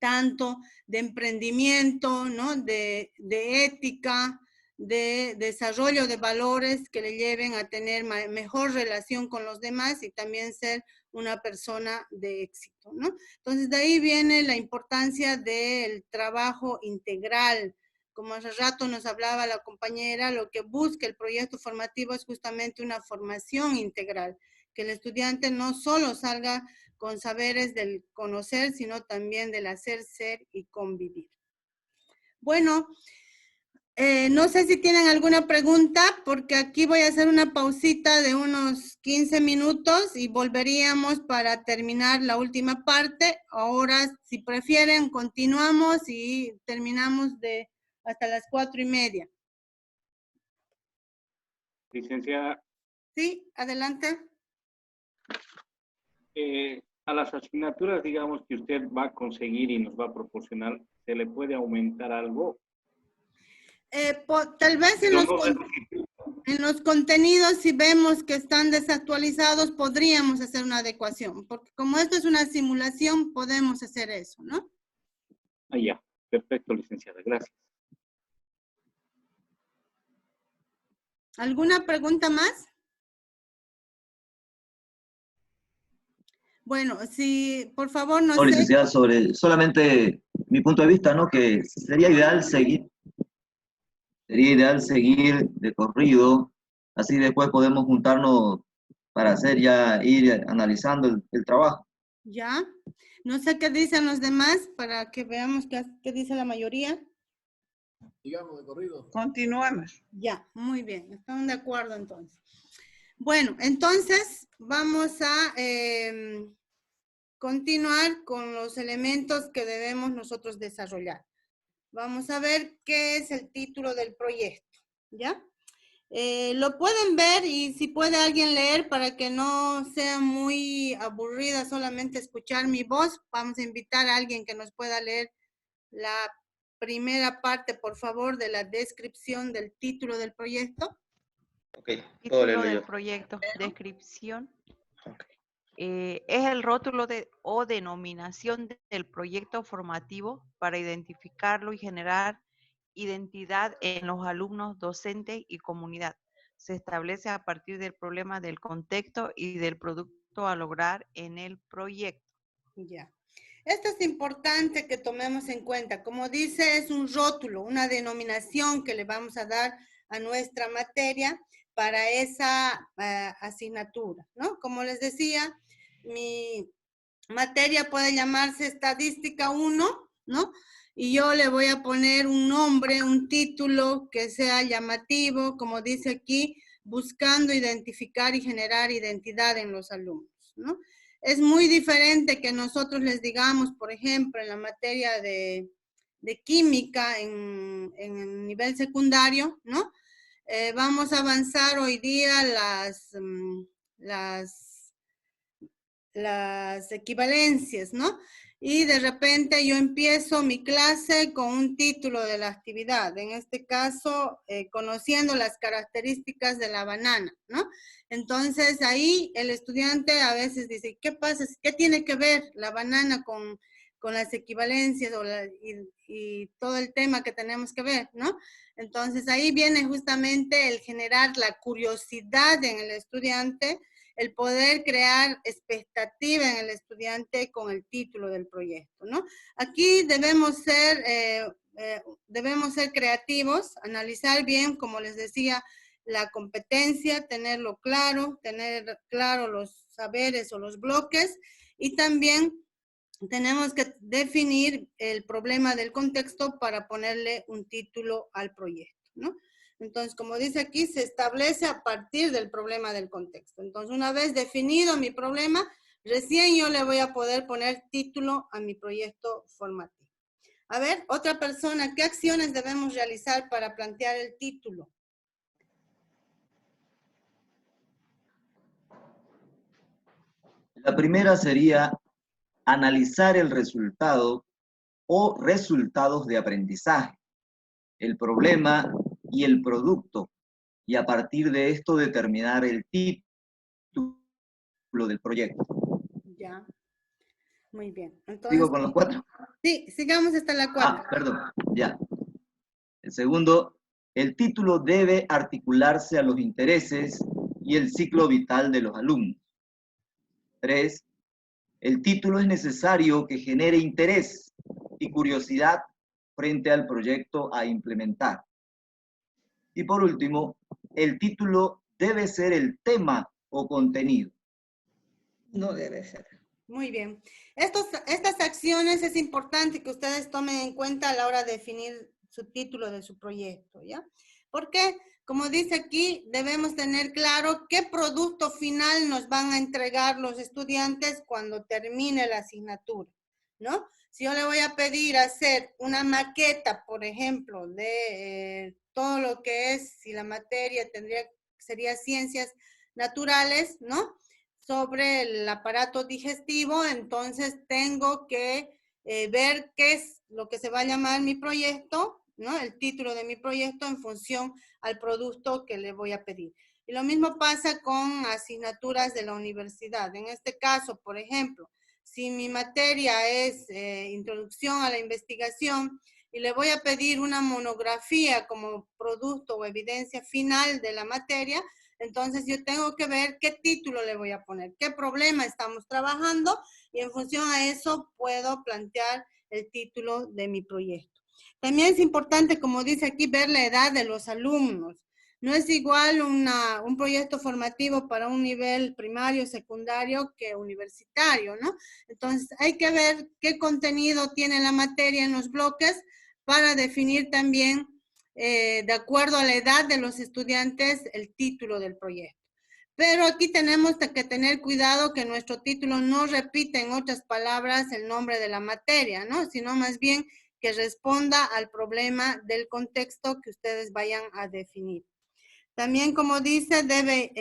tanto de emprendimiento, ¿no? De ética, de desarrollo de valores que le lleven a tener mejor relación con los demás y también ser una persona de éxito, ¿no? Entonces, de ahí viene la importancia del trabajo integral. Como hace rato nos hablaba la compañera, lo que busca el proyecto formativo es justamente una formación integral, que el estudiante no solo salga con saberes del conocer, sino también del hacer, ser y convivir. Bueno, no sé si tienen alguna pregunta, porque aquí voy a hacer una pausita de unos 15 minutos y volveríamos para terminar la última parte. Ahora, si prefieren, continuamos y terminamos hasta las 4:30. Licenciada. Sí, adelante. a las asignaturas, digamos, que usted va a conseguir y nos va a proporcionar, ¿se le puede aumentar algo? Tal vez Yo no sé si- en los contenidos, si vemos que están desactualizados, podríamos hacer una adecuación, porque como esto es una simulación, podemos hacer eso, ¿no? Ah, ya. Perfecto, licenciada. Gracias. ¿Alguna pregunta más? Bueno, si, por favor, no No, sé. licenciada, sobre solamente mi punto de vista, ¿no? Que sería ideal seguir de corrido, así después podemos juntarnos para hacer ya, ir analizando el trabajo. Ya. No sé qué dicen los demás para que veamos qué dice la mayoría. Digamos de corrido. Continuemos. Ya, muy bien. Estamos de acuerdo entonces. Bueno, entonces vamos a continuar con los elementos que debemos nosotros desarrollar. Vamos a ver qué es el título del proyecto, ¿ya? Lo pueden ver y si puede alguien leer para que no sea muy aburrida solamente escuchar mi voz, vamos a invitar a alguien que nos pueda leer la primera parte, por favor, de la descripción del título del proyecto. Ok, puedo Título leerlo del yo. proyecto, descripción. Ok. Es el rótulo o denominación del proyecto formativo para identificarlo y generar identidad en los alumnos, docentes y comunidad. Se establece a partir del problema del contexto y del producto a lograr en el proyecto. Ya. Esto es importante que tomemos en cuenta. Como dice, es un rótulo, una denominación que le vamos a dar a nuestra materia para esa asignatura, ¿no? Como les decía, mi materia puede llamarse Estadística 1, ¿no? Y yo le voy a poner un nombre, un título que sea llamativo, como dice aquí, buscando identificar y generar identidad en los alumnos, ¿no? Es muy diferente que nosotros les digamos, por ejemplo, en la materia de química en el nivel secundario, ¿no? Vamos a avanzar hoy día las equivalencias, ¿no? Y de repente yo empiezo mi clase con un título de la actividad, en este caso, conociendo las características de la banana, ¿no? Entonces ahí el estudiante a veces dice, ¿qué pasa? ¿Qué tiene que ver la banana con las equivalencias y todo el tema que tenemos que ver, ¿no? Entonces ahí viene justamente el generar la curiosidad en el estudiante, el poder crear expectativa en el estudiante con el título del proyecto, ¿no? Aquí debemos ser creativos, analizar bien, como les decía, la competencia, tenerlo claro, tener claro los saberes o los bloques y también tenemos que definir el problema del contexto para ponerle un título al proyecto, ¿no? Entonces, como dice aquí, se establece a partir del problema del contexto. Entonces, una vez definido mi problema, recién yo le voy a poder poner título a mi proyecto formativo. A ver, otra persona, ¿qué acciones debemos realizar para plantear el título? La primera sería analizar el resultado o resultados de aprendizaje, el problema y el producto, y a partir de esto determinar el título del proyecto. Ya, muy bien. Entonces, ¿Sigo con los 4? Sí, sigamos hasta la 4. Ah, perdón, ya. El segundo, el título debe articularse a los intereses y el ciclo vital de los alumnos. 3, el título es necesario que genere interés y curiosidad frente al proyecto a implementar. Y por último, el título debe ser el tema o contenido. No debe ser. Muy bien. Estas acciones es importante que ustedes tomen en cuenta a la hora de definir su título de su proyecto, ¿ya? Porque, como dice aquí, debemos tener claro qué producto final nos van a entregar los estudiantes cuando termine la asignatura, ¿no? Si yo le voy a pedir hacer una maqueta, por ejemplo, de todo lo que es, si la materia sería ciencias naturales, ¿no? sobre el aparato digestivo, entonces tengo que ver qué es lo que se va a llamar mi proyecto, ¿no? El título de mi proyecto en función al producto que le voy a pedir. Y lo mismo pasa con asignaturas de la universidad. En este caso, por ejemplo, si mi materia es introducción a la investigación y le voy a pedir una monografía como producto o evidencia final de la materia, entonces yo tengo que ver qué título le voy a poner, qué problema estamos trabajando y en función a eso puedo plantear el título de mi proyecto. También es importante, como dice aquí, ver la edad de los alumnos. No es igual un proyecto formativo para un nivel primario, secundario que universitario, ¿no? Entonces hay que ver qué contenido tiene la materia en los bloques para definir también, de acuerdo a la edad de los estudiantes, el título del proyecto. Pero aquí tenemos que tener cuidado que nuestro título no repita en otras palabras el nombre de la materia, ¿no? Sino más bien que responda al problema del contexto que ustedes vayan a definir. También, como dice, debe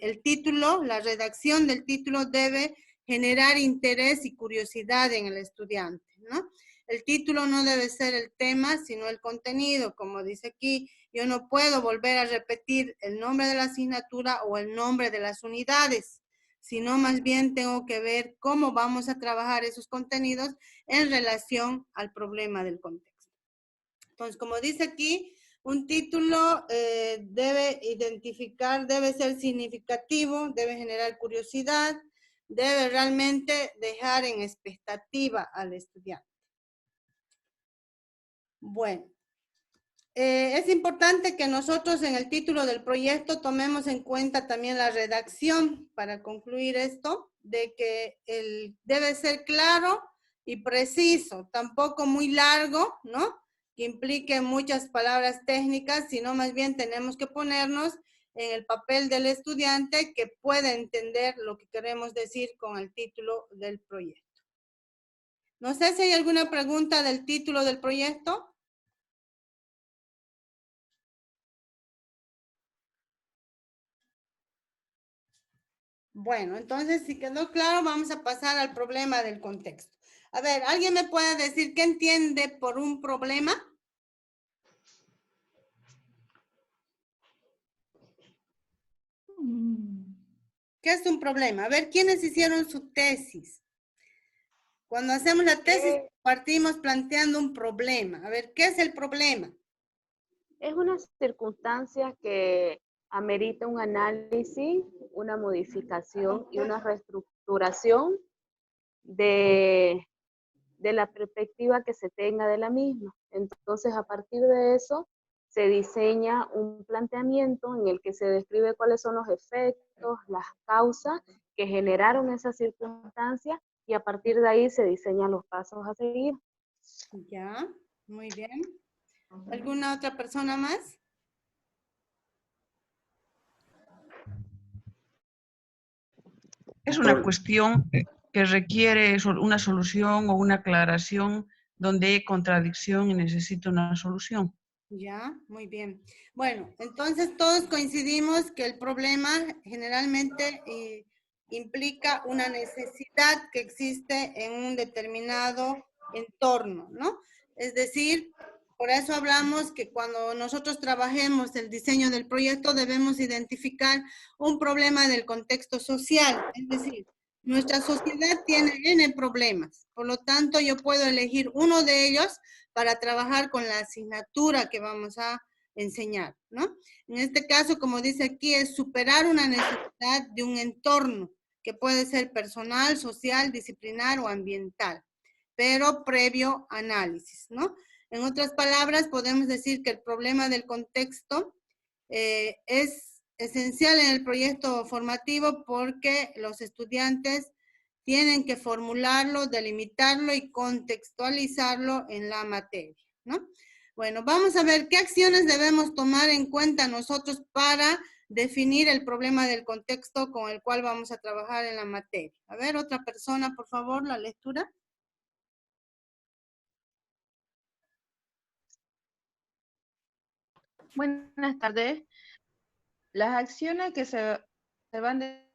el título, la redacción del título debe generar interés y curiosidad en el estudiante, ¿no? El título no debe ser el tema, sino el contenido, como dice aquí. Yo no puedo volver a repetir el nombre de la asignatura o el nombre de las unidades, sino más bien tengo que ver cómo vamos a trabajar esos contenidos en relación al problema del contexto. Entonces, como dice aquí, un título debe identificar, debe ser significativo, debe generar curiosidad, debe realmente dejar en expectativa al estudiante. Bueno, es importante que nosotros en el título del proyecto tomemos en cuenta también la redacción para concluir esto, de que debe ser claro y preciso, tampoco muy largo, ¿no? Que implique muchas palabras técnicas, sino más bien tenemos que ponernos en el papel del estudiante que pueda entender lo que queremos decir con el título del proyecto. No sé si hay alguna pregunta del título del proyecto. Bueno, entonces si quedó claro, vamos a pasar al problema del contexto. A ver, ¿alguien me puede decir qué entiende por un problema? ¿Qué es un problema? A ver, ¿quiénes hicieron su tesis? Cuando hacemos la tesis, partimos planteando un problema. A ver, ¿qué es el problema? Es una circunstancia que amerita un análisis, una modificación y una reestructuración de la perspectiva que se tenga de la misma. Entonces, a partir de eso, se diseña un planteamiento en el que se describe cuáles son los efectos, las causas que generaron esa circunstancia y a partir de ahí se diseñan los pasos a seguir. Ya, muy bien. ¿Alguna otra persona más? Es una cuestión que requiere una solución o una aclaración donde hay contradicción y necesita una solución. Ya, muy bien. Bueno, entonces todos coincidimos que el problema generalmente implica una necesidad que existe en un determinado entorno, ¿no? Es decir, por eso hablamos que cuando nosotros trabajemos el diseño del proyecto debemos identificar un problema del contexto social, es decir, nuestra sociedad tiene N problemas, por lo tanto yo puedo elegir uno de ellos para trabajar con la asignatura que vamos a enseñar, ¿no? En este caso, como dice aquí, es superar una necesidad de un entorno que puede ser personal, social, disciplinar o ambiental, pero previo análisis, ¿no? En otras palabras, podemos decir que el problema del contexto es esencial en el proyecto formativo porque los estudiantes tienen que formularlo, delimitarlo y contextualizarlo en la materia, ¿no? Bueno, vamos a ver qué acciones debemos tomar en cuenta nosotros para definir el problema del contexto con el cual vamos a trabajar en la materia. A ver, otra persona, por favor, la lectura. Buenas tardes. Las acciones que se van a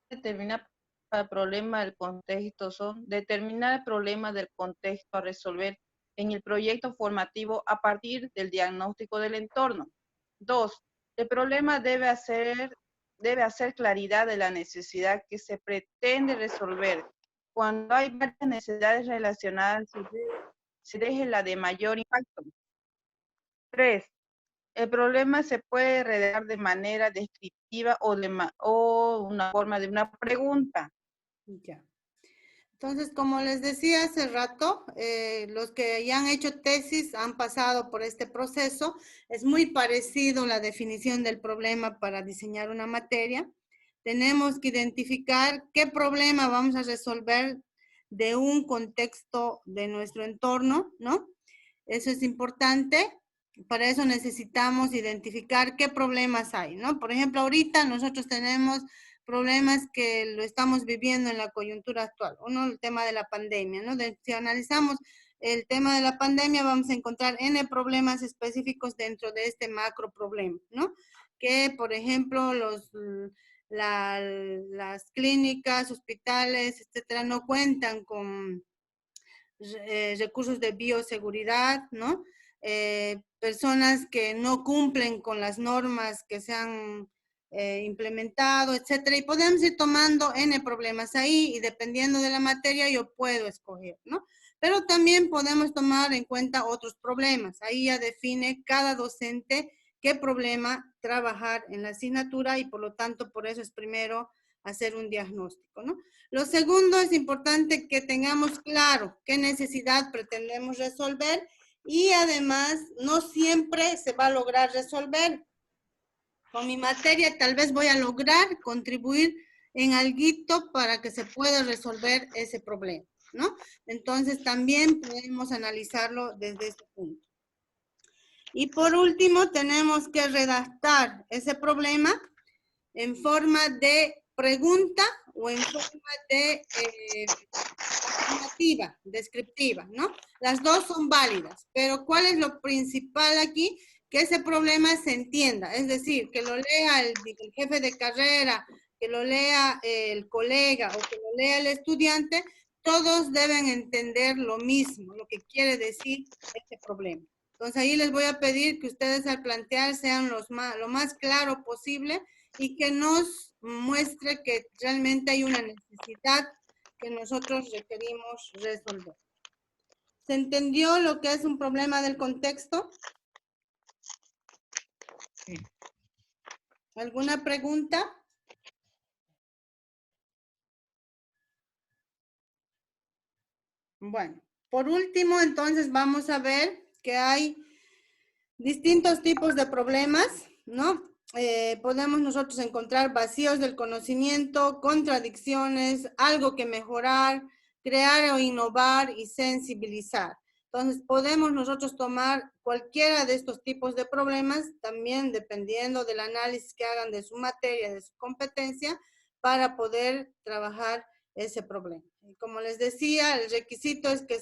determinar para el problema del contexto son determinar el problema del contexto a resolver en el proyecto formativo a partir del diagnóstico del entorno. 2. El problema debe hacer claridad de la necesidad que se pretende resolver. Cuando hay varias necesidades relacionadas, se deje la de mayor impacto. 3. El problema se puede redactar de manera descriptiva o una forma de una pregunta. Ya. Entonces, como les decía hace rato, los que ya han hecho tesis han pasado por este proceso. Es muy parecido la definición del problema para diseñar una materia. Tenemos que identificar qué problema vamos a resolver de un contexto de nuestro entorno, ¿no? Eso es importante. Para eso necesitamos identificar qué problemas hay, ¿no? Por ejemplo, ahorita nosotros tenemos problemas que lo estamos viviendo en la coyuntura actual. Uno, el tema de la pandemia, ¿no? Si analizamos el tema de la pandemia, vamos a encontrar N problemas específicos dentro de este macro problema, ¿no? Que, por ejemplo, las clínicas, hospitales, etcétera, no cuentan con recursos de bioseguridad, ¿no? Personas que no cumplen con las normas que se han implementado, etcétera, y podemos ir tomando N problemas ahí, y dependiendo de la materia yo puedo escoger, ¿no? Pero también podemos tomar en cuenta otros problemas. Ahí ya define cada docente qué problema trabajar en la asignatura, y por lo tanto, por eso es primero hacer un diagnóstico, ¿no? Lo segundo, es importante que tengamos claro qué necesidad pretendemos resolver, y además no siempre se va a lograr resolver. Con mi materia tal vez voy a lograr contribuir en alguito para que se pueda resolver ese problema, ¿no? Entonces también podemos analizarlo desde ese punto. Y por último, tenemos que redactar ese problema en forma de pregunta o en forma de afirmativa, descriptiva, ¿no? Las dos son válidas, pero ¿cuál es lo principal aquí? Que ese problema se entienda, es decir, que lo lea el jefe de carrera, que lo lea el colega o que lo lea el estudiante, todos deben entender lo mismo, lo que quiere decir este problema. Entonces ahí les voy a pedir que ustedes al plantear sean lo más claro posible, y que nos muestre que realmente hay una necesidad que nosotros requerimos resolver. ¿Se entendió lo que es un problema del contexto? Sí. ¿Alguna pregunta? Bueno, por último, entonces vamos a ver que hay distintos tipos de problemas, ¿no? Podemos nosotros encontrar vacíos del conocimiento, contradicciones, algo que mejorar, crear o innovar y sensibilizar. Entonces, podemos nosotros tomar cualquiera de estos tipos de problemas, también dependiendo del análisis que hagan de su materia, de su competencia, para poder trabajar ese problema. Y como les decía, el requisito es que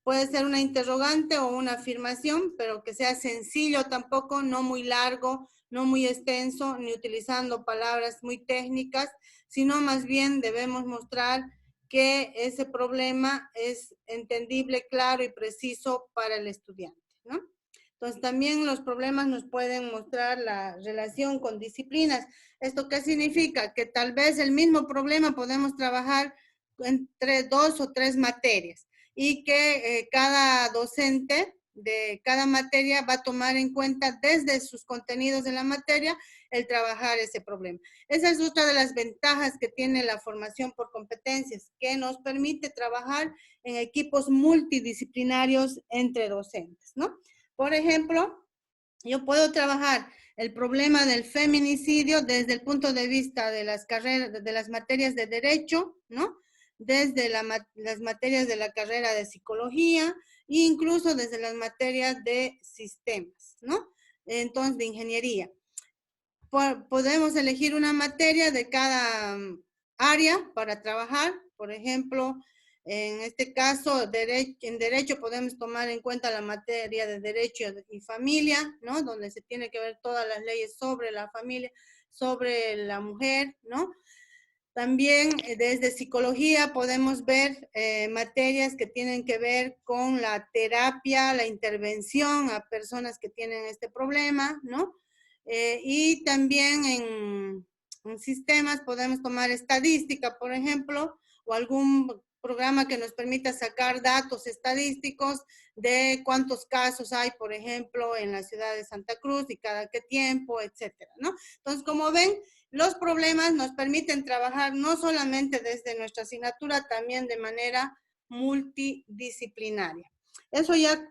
puede ser una interrogante o una afirmación, pero que sea sencillo tampoco, no muy largo, no muy extenso, ni utilizando palabras muy técnicas, sino más bien debemos mostrar que ese problema es entendible, claro y preciso para el estudiante, ¿no? Entonces también los problemas nos pueden mostrar la relación con disciplinas. ¿Esto qué significa? Que tal vez el mismo problema podemos trabajar entre 2 o 3 materias, y que cada docente de cada materia va a tomar en cuenta desde sus contenidos de la materia el trabajar ese problema. Esa es otra de las ventajas que tiene la formación por competencias, que nos permite trabajar en equipos multidisciplinarios entre docentes, ¿no? Por ejemplo, yo puedo trabajar el problema del feminicidio desde el punto de vista de las carreras, de las materias de derecho, ¿no? Desde las materias de la carrera de psicología, e incluso desde las materias de sistemas, ¿no? Entonces, de ingeniería. Podemos elegir una materia de cada área para trabajar. Por ejemplo, en este caso, en derecho podemos tomar en cuenta la materia de derecho y familia, ¿no? Donde se tiene que ver todas las leyes sobre la familia, sobre la mujer, ¿no? También desde psicología podemos ver materias que tienen que ver con la terapia, la intervención a personas que tienen este problema, ¿no? Y también en sistemas podemos tomar estadística, por ejemplo, o algún programa que nos permita sacar datos estadísticos de cuántos casos hay, por ejemplo, en la ciudad de Santa Cruz y cada qué tiempo, etcétera, ¿no? Entonces, como ven, los problemas nos permiten trabajar no solamente desde nuestra asignatura, también de manera multidisciplinaria. Eso ya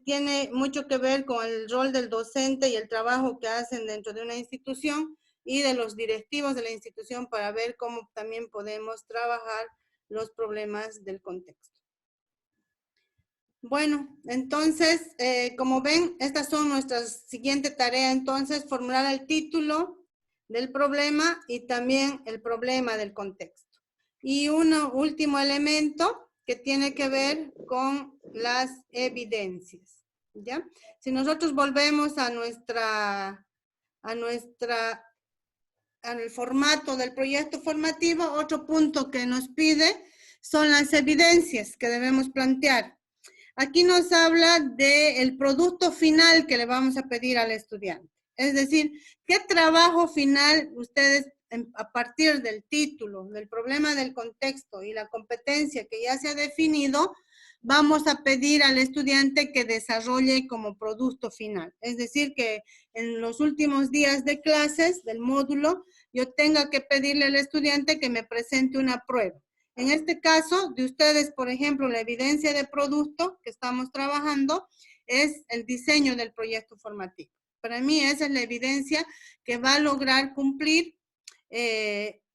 tiene mucho que ver con el rol del docente y el trabajo que hacen dentro de una institución y de los directivos de la institución para ver cómo también podemos trabajar los problemas del contexto. Bueno, entonces, como ven, estas son nuestras siguientes tareas. Entonces, formular el título del problema y también el problema del contexto. Y un último elemento que tiene que ver con las evidencias, ¿ya? Si nosotros volvemos al formato del proyecto formativo, otro punto que nos pide son las evidencias que debemos plantear. Aquí nos habla del producto final que le vamos a pedir al estudiante. Es decir, ¿qué trabajo final ustedes, a partir del título, del problema del contexto y la competencia que ya se ha definido, vamos a pedir al estudiante que desarrolle como producto final? Es decir, que en los últimos días de clases del módulo, yo tenga que pedirle al estudiante que me presente una prueba. En este caso, de ustedes, por ejemplo, la evidencia de producto que estamos trabajando es el diseño del proyecto formativo. Para mí esa es la evidencia que va a lograr cumplir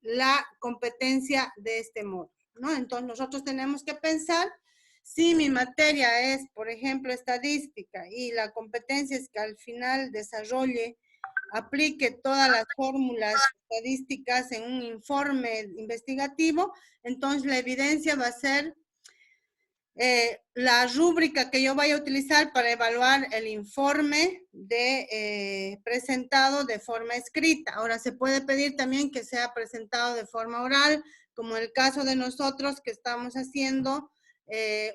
la competencia de este módulo, ¿no? Entonces nosotros tenemos que pensar si mi materia es, por ejemplo, estadística y la competencia es que al final desarrolle, aplique todas las fórmulas estadísticas en un informe investigativo, entonces la evidencia va a ser la rúbrica que yo vaya a utilizar para evaluar el informe presentado de forma escrita. Ahora, se puede pedir también que sea presentado de forma oral, como el caso de nosotros que estamos haciendo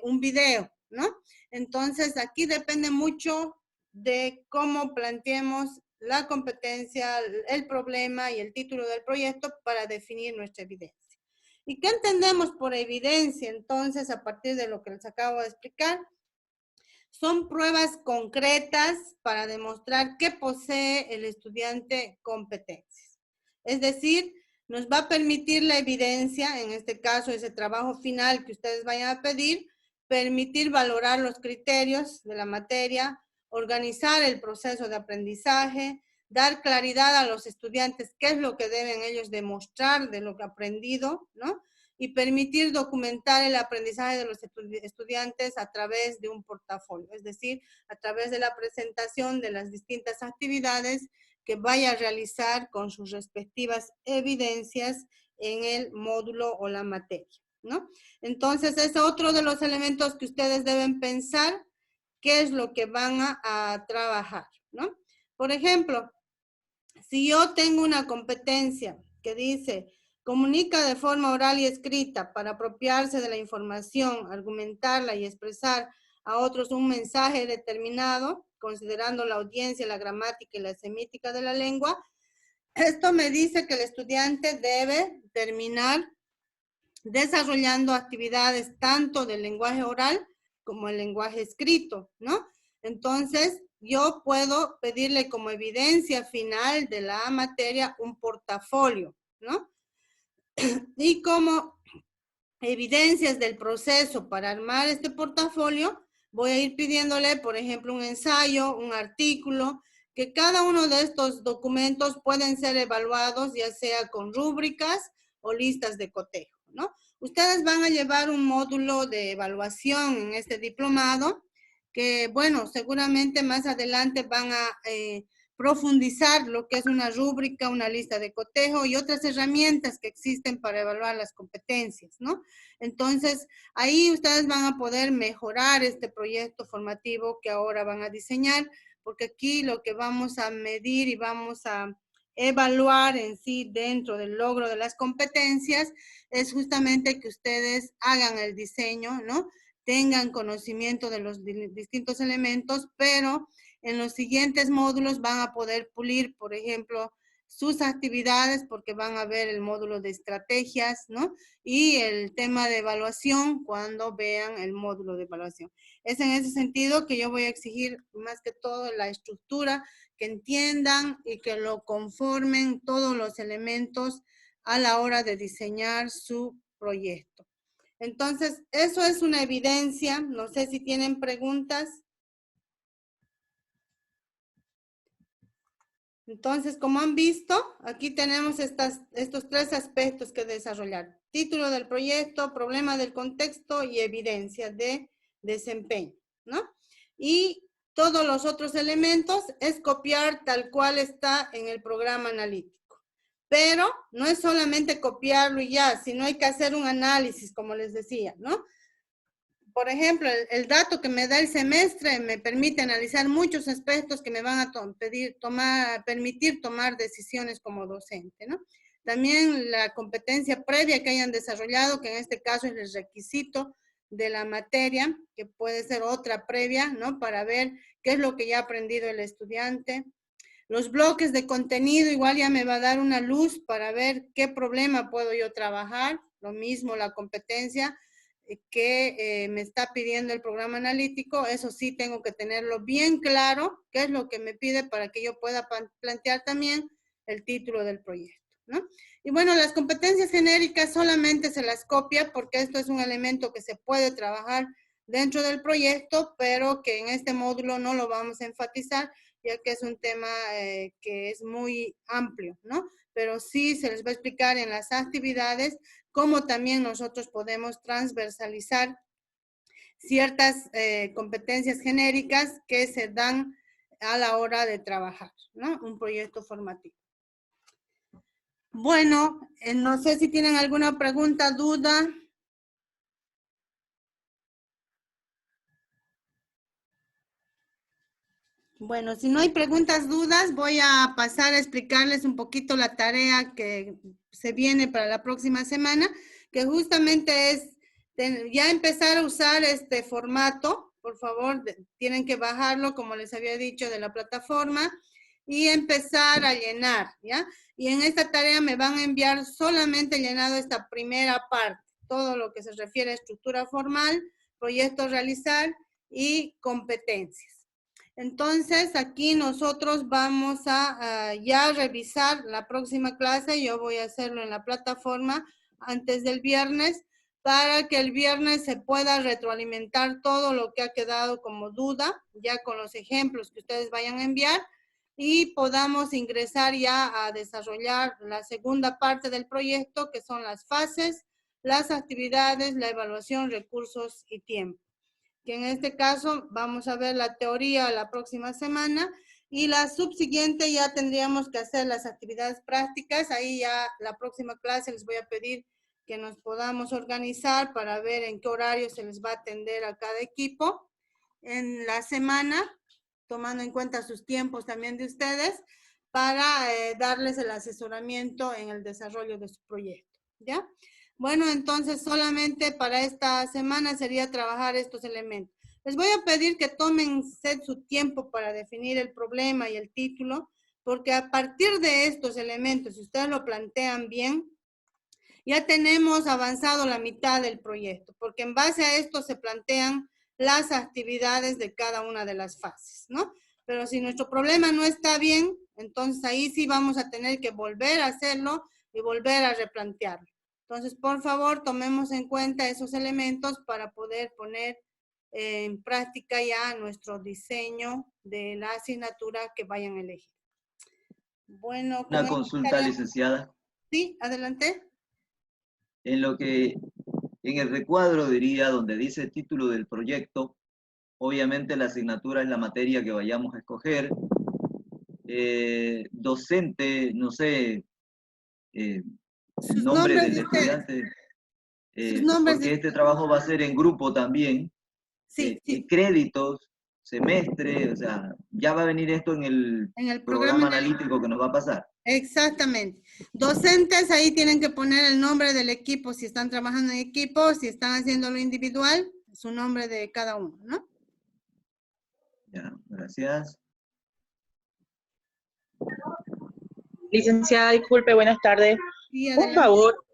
un video, ¿no? Entonces, aquí depende mucho de cómo planteemos la competencia, el problema y el título del proyecto para definir nuestra evidencia. ¿Y qué entendemos por evidencia? Entonces, a partir de lo que les acabo de explicar, son pruebas concretas para demostrar que posee el estudiante competencias. Es decir, nos va a permitir la evidencia, en este caso ese trabajo final que ustedes vayan a pedir, permitir valorar los criterios de la materia, organizar el proceso de aprendizaje, dar claridad a los estudiantes qué es lo que deben ellos demostrar de lo que han aprendido, ¿no? Y permitir documentar el aprendizaje de los estudiantes a través de un portafolio, es decir, a través de la presentación de las distintas actividades que vaya a realizar con sus respectivas evidencias en el módulo o la materia, ¿no? Entonces, es otro de los elementos que ustedes deben pensar qué es lo que van a trabajar, ¿no? Por ejemplo, si yo tengo una competencia que dice, comunica de forma oral y escrita para apropiarse de la información, argumentarla y expresar a otros un mensaje determinado, considerando la audiencia, la gramática y la semítica de la lengua, esto me dice que el estudiante debe terminar desarrollando actividades tanto del lenguaje oral como el lenguaje escrito, ¿no? Entonces, yo puedo pedirle como evidencia final de la materia un portafolio, ¿no? Y como evidencias del proceso para armar este portafolio, voy a ir pidiéndole, por ejemplo, un ensayo, un artículo, que cada uno de estos documentos pueden ser evaluados ya sea con rúbricas o listas de cotejo, ¿no? Ustedes van a llevar un módulo de evaluación en este diplomado, que, bueno, seguramente más adelante van a profundizar lo que es una rúbrica, una lista de cotejo y otras herramientas que existen para evaluar las competencias, ¿no? Entonces, ahí ustedes van a poder mejorar este proyecto formativo que ahora van a diseñar, porque aquí lo que vamos a medir y vamos a evaluar en sí dentro del logro de las competencias es justamente que ustedes hagan el diseño, ¿no? Tengan conocimiento de los distintos elementos, pero en los siguientes módulos van a poder pulir, por ejemplo, sus actividades, porque van a ver el módulo de estrategias, ¿no? Y el tema de evaluación cuando vean el módulo de evaluación. Es en ese sentido que yo voy a exigir más que todo la estructura, que entiendan y que lo conformen todos los elementos a la hora de diseñar su proyecto. Entonces, eso es una evidencia. No sé si tienen preguntas. Entonces, como han visto, aquí tenemos estos tres aspectos que desarrollar. Título del proyecto, problema del contexto y evidencia de desempeño, ¿no? Y todos los otros elementos es copiar tal cual está en el programa analítico. Pero no es solamente copiarlo y ya, sino hay que hacer un análisis, como les decía, ¿no? Por ejemplo, el dato que me da el semestre me permite analizar muchos aspectos que me van a permitir tomar decisiones como docente, ¿no? También la competencia previa que hayan desarrollado, que en este caso es el requisito de la materia, que puede ser otra previa, ¿no? Para ver qué es lo que ya ha aprendido el estudiante. Los bloques de contenido igual ya me va a dar una luz para ver qué problema puedo yo trabajar. Lo mismo la competencia que me está pidiendo el programa analítico, eso sí tengo que tenerlo bien claro, qué es lo que me pide para que yo pueda plantear también el título del proyecto, ¿no? Y bueno, las competencias genéricas solamente se las copia porque esto es un elemento que se puede trabajar dentro del proyecto, pero que en este módulo no lo vamos a enfatizar, ya que es un tema que es muy amplio, ¿no? Pero sí se les va a explicar en las actividades cómo también nosotros podemos transversalizar ciertas competencias genéricas que se dan a la hora de trabajar, ¿no? Un proyecto formativo. Bueno, no sé si tienen alguna pregunta, duda. Bueno, si no hay preguntas, dudas, voy a pasar a explicarles un poquito la tarea que se viene para la próxima semana, que justamente es ya empezar a usar este formato. Por favor, tienen que bajarlo, como les había dicho, de la plataforma y empezar a llenar, ¿ya? Y en esta tarea me van a enviar solamente llenado esta primera parte, todo lo que se refiere a estructura formal, proyecto a realizar y competencias. Entonces, aquí nosotros vamos a ya revisar la próxima clase. Yo voy a hacerlo en la plataforma antes del viernes para que el viernes se pueda retroalimentar todo lo que ha quedado como duda, ya con los ejemplos que ustedes vayan a enviar y podamos ingresar ya a desarrollar la segunda parte del proyecto, que son las fases, las actividades, la evaluación, recursos y tiempo. Que en este caso vamos a ver la teoría la próxima semana y la subsiguiente ya tendríamos que hacer las actividades prácticas. Ahí ya la próxima clase les voy a pedir que nos podamos organizar para ver en qué horario se les va a atender a cada equipo en la semana, tomando en cuenta sus tiempos también de ustedes, para darles el asesoramiento en el desarrollo de su proyecto, ¿ya? Bueno, entonces solamente para esta semana sería trabajar estos elementos. Les voy a pedir que tomen su tiempo para definir el problema y el título, porque a partir de estos elementos, si ustedes lo plantean bien, ya tenemos avanzado la mitad del proyecto, porque en base a esto se plantean las actividades de cada una de las fases, ¿no? Pero si nuestro problema no está bien, entonces ahí sí vamos a tener que volver a hacerlo y volver a replantearlo. Entonces, por favor, tomemos en cuenta esos elementos para poder poner en práctica ya nuestro diseño de la asignatura que vayan a elegir. Bueno, una consulta, licenciada. Sí, adelante. En el recuadro diría, donde dice título del proyecto, obviamente la asignatura es la materia que vayamos a escoger. Docente, no sé, el nombre del estudiante, porque este trabajo va a ser en grupo también. Sí, sí. Créditos, semestre, o sea, ya va a venir esto en el programa analítico que nos va a pasar. Exactamente. Docentes, ahí tienen que poner el nombre del equipo, si están trabajando en equipo, si están haciéndolo individual, su nombre de cada uno, ¿no? Ya, gracias. Licenciada, disculpe, buenas tardes. Sí, Por adelante. favor,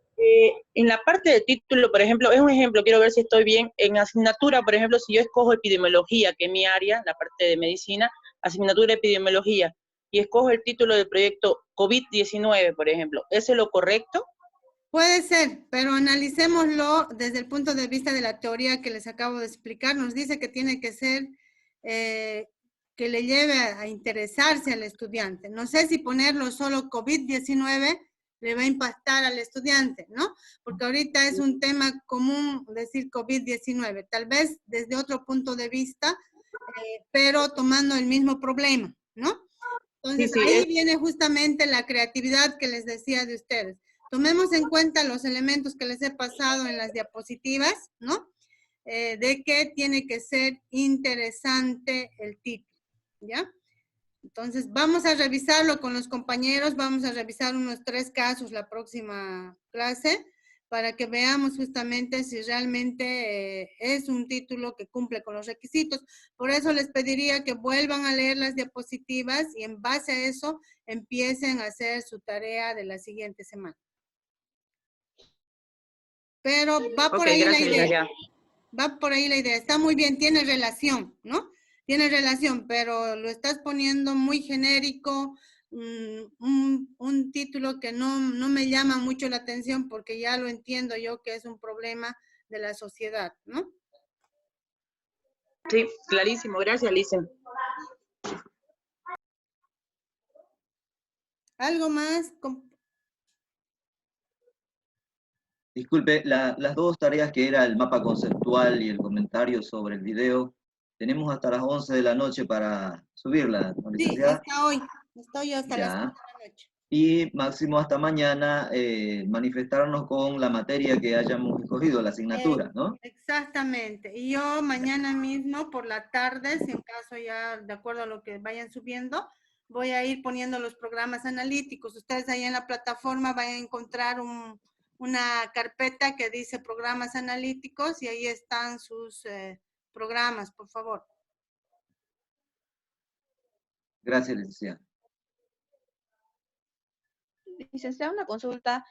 en la parte de título, por ejemplo, es un ejemplo, quiero ver si estoy bien. En asignatura, por ejemplo, si yo escojo epidemiología, que es mi área, la parte de medicina, asignatura de epidemiología, y escojo el título del proyecto COVID-19, por ejemplo, ¿eso es lo correcto? Puede ser, pero analicémoslo desde el punto de vista de la teoría que les acabo de explicar. Nos dice que tiene que ser que le lleve a interesarse al estudiante. No sé si ponerlo solo COVID-19 le va a impactar al estudiante, ¿no? Porque ahorita es un tema común decir COVID-19, tal vez desde otro punto de vista, pero tomando el mismo problema, ¿no? Entonces, Sí, ahí viene justamente la creatividad que les decía de ustedes. Tomemos en cuenta los elementos que les he pasado en las diapositivas, ¿no? De que tiene que ser interesante el título, ¿ya? Entonces, vamos a revisarlo con los compañeros, vamos a revisar unos 3 casos la próxima clase para que veamos justamente si realmente es un título que cumple con los requisitos. Por eso les pediría que vuelvan a leer las diapositivas y en base a eso empiecen a hacer su tarea de la siguiente semana. Pero va por ahí la idea. Va por ahí la idea. Está muy bien, tiene relación, ¿no? Tiene relación, pero lo estás poniendo muy genérico, un título que no me llama mucho la atención porque ya lo entiendo yo que es un problema de la sociedad, ¿no? Sí, clarísimo. Gracias, Licen. ¿Algo más? Disculpe, las dos tareas que era el mapa conceptual y el comentario sobre el video, tenemos hasta las 11 de la noche para subirla, ¿no, Sí, licenciada? hasta hoy. Estoy hasta las 11 de la noche. Y máximo hasta mañana manifestarnos con la materia que hayamos escogido, la asignatura, ¿no? Exactamente. Y yo mañana mismo por la tarde, si en caso ya de acuerdo a lo que vayan subiendo, voy a ir poniendo los programas analíticos. Ustedes ahí en la plataforma van a encontrar una carpeta que dice programas analíticos y ahí están sus programas, por favor. Gracias, licenciada. Licenciada, una consulta.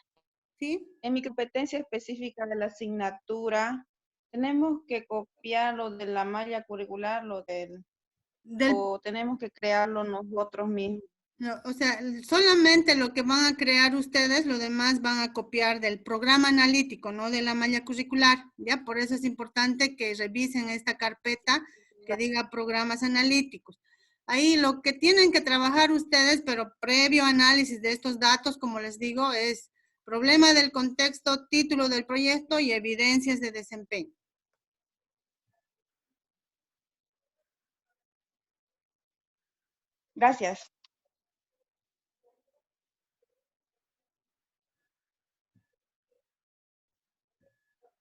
Sí. En mi competencia específica de la asignatura, ¿tenemos que copiar lo de la malla curricular, o tenemos que crearlo nosotros mismos? No, o sea, solamente lo que van a crear ustedes, lo demás van a copiar del programa analítico, no de la malla curricular, ¿ya? Por eso es importante que revisen esta carpeta que diga programas analíticos. Ahí lo que tienen que trabajar ustedes, pero previo análisis de estos datos, como les digo, es problema del contexto, título del proyecto y evidencias de desempeño. Gracias.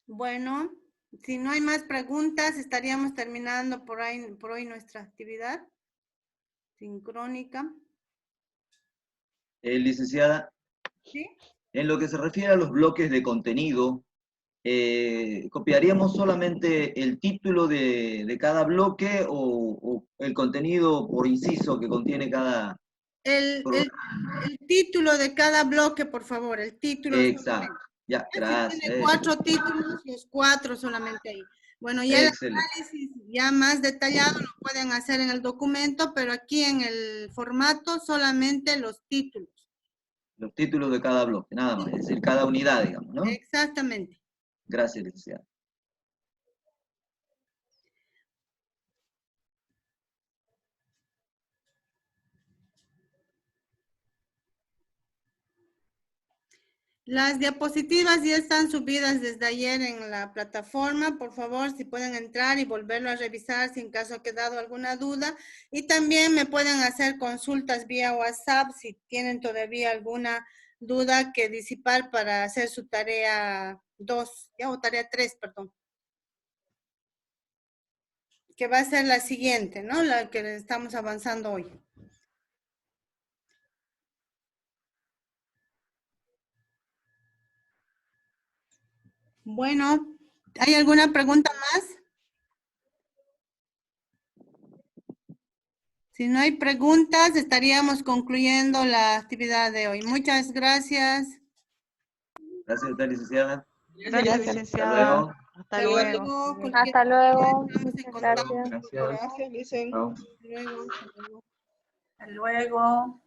Bueno, si no hay más preguntas, estaríamos terminando por hoy nuestra actividad sincrónica. Licenciada, ¿Sí? en lo que se refiere a los bloques de contenido, ¿copiaríamos solamente el título de cada bloque o el contenido por inciso que contiene cada... El título de cada bloque, por favor, el título. Exacto, ya, Si gracias. tiene 4 títulos, los 4 solamente ahí. Bueno, ya el Excelente. análisis ya más detallado lo pueden hacer en el documento, pero aquí en el formato solamente los títulos. Los títulos de cada bloque, nada más, es decir, cada unidad, digamos, ¿no? Exactamente. Gracias, licenciada. Las diapositivas ya están subidas desde ayer en la plataforma. Por favor, si pueden entrar y volverlo a revisar si en caso ha quedado alguna duda. Y también me pueden hacer consultas vía WhatsApp si tienen todavía alguna duda que disipar para hacer su tarea 2, o tarea 3, perdón. Que va a ser la siguiente, ¿no? La que estamos avanzando hoy. Bueno, ¿hay alguna pregunta más? Si no hay preguntas, estaríamos concluyendo la actividad de hoy. Muchas gracias. Gracias, licenciada. Gracias, Hasta licenciada. luego. Hasta luego. Cualquier Hasta luego. estamos en Muchas contacto. gracias. Gracias. Gracias, Licen. Chao. Hasta luego. Hasta luego. Hasta luego.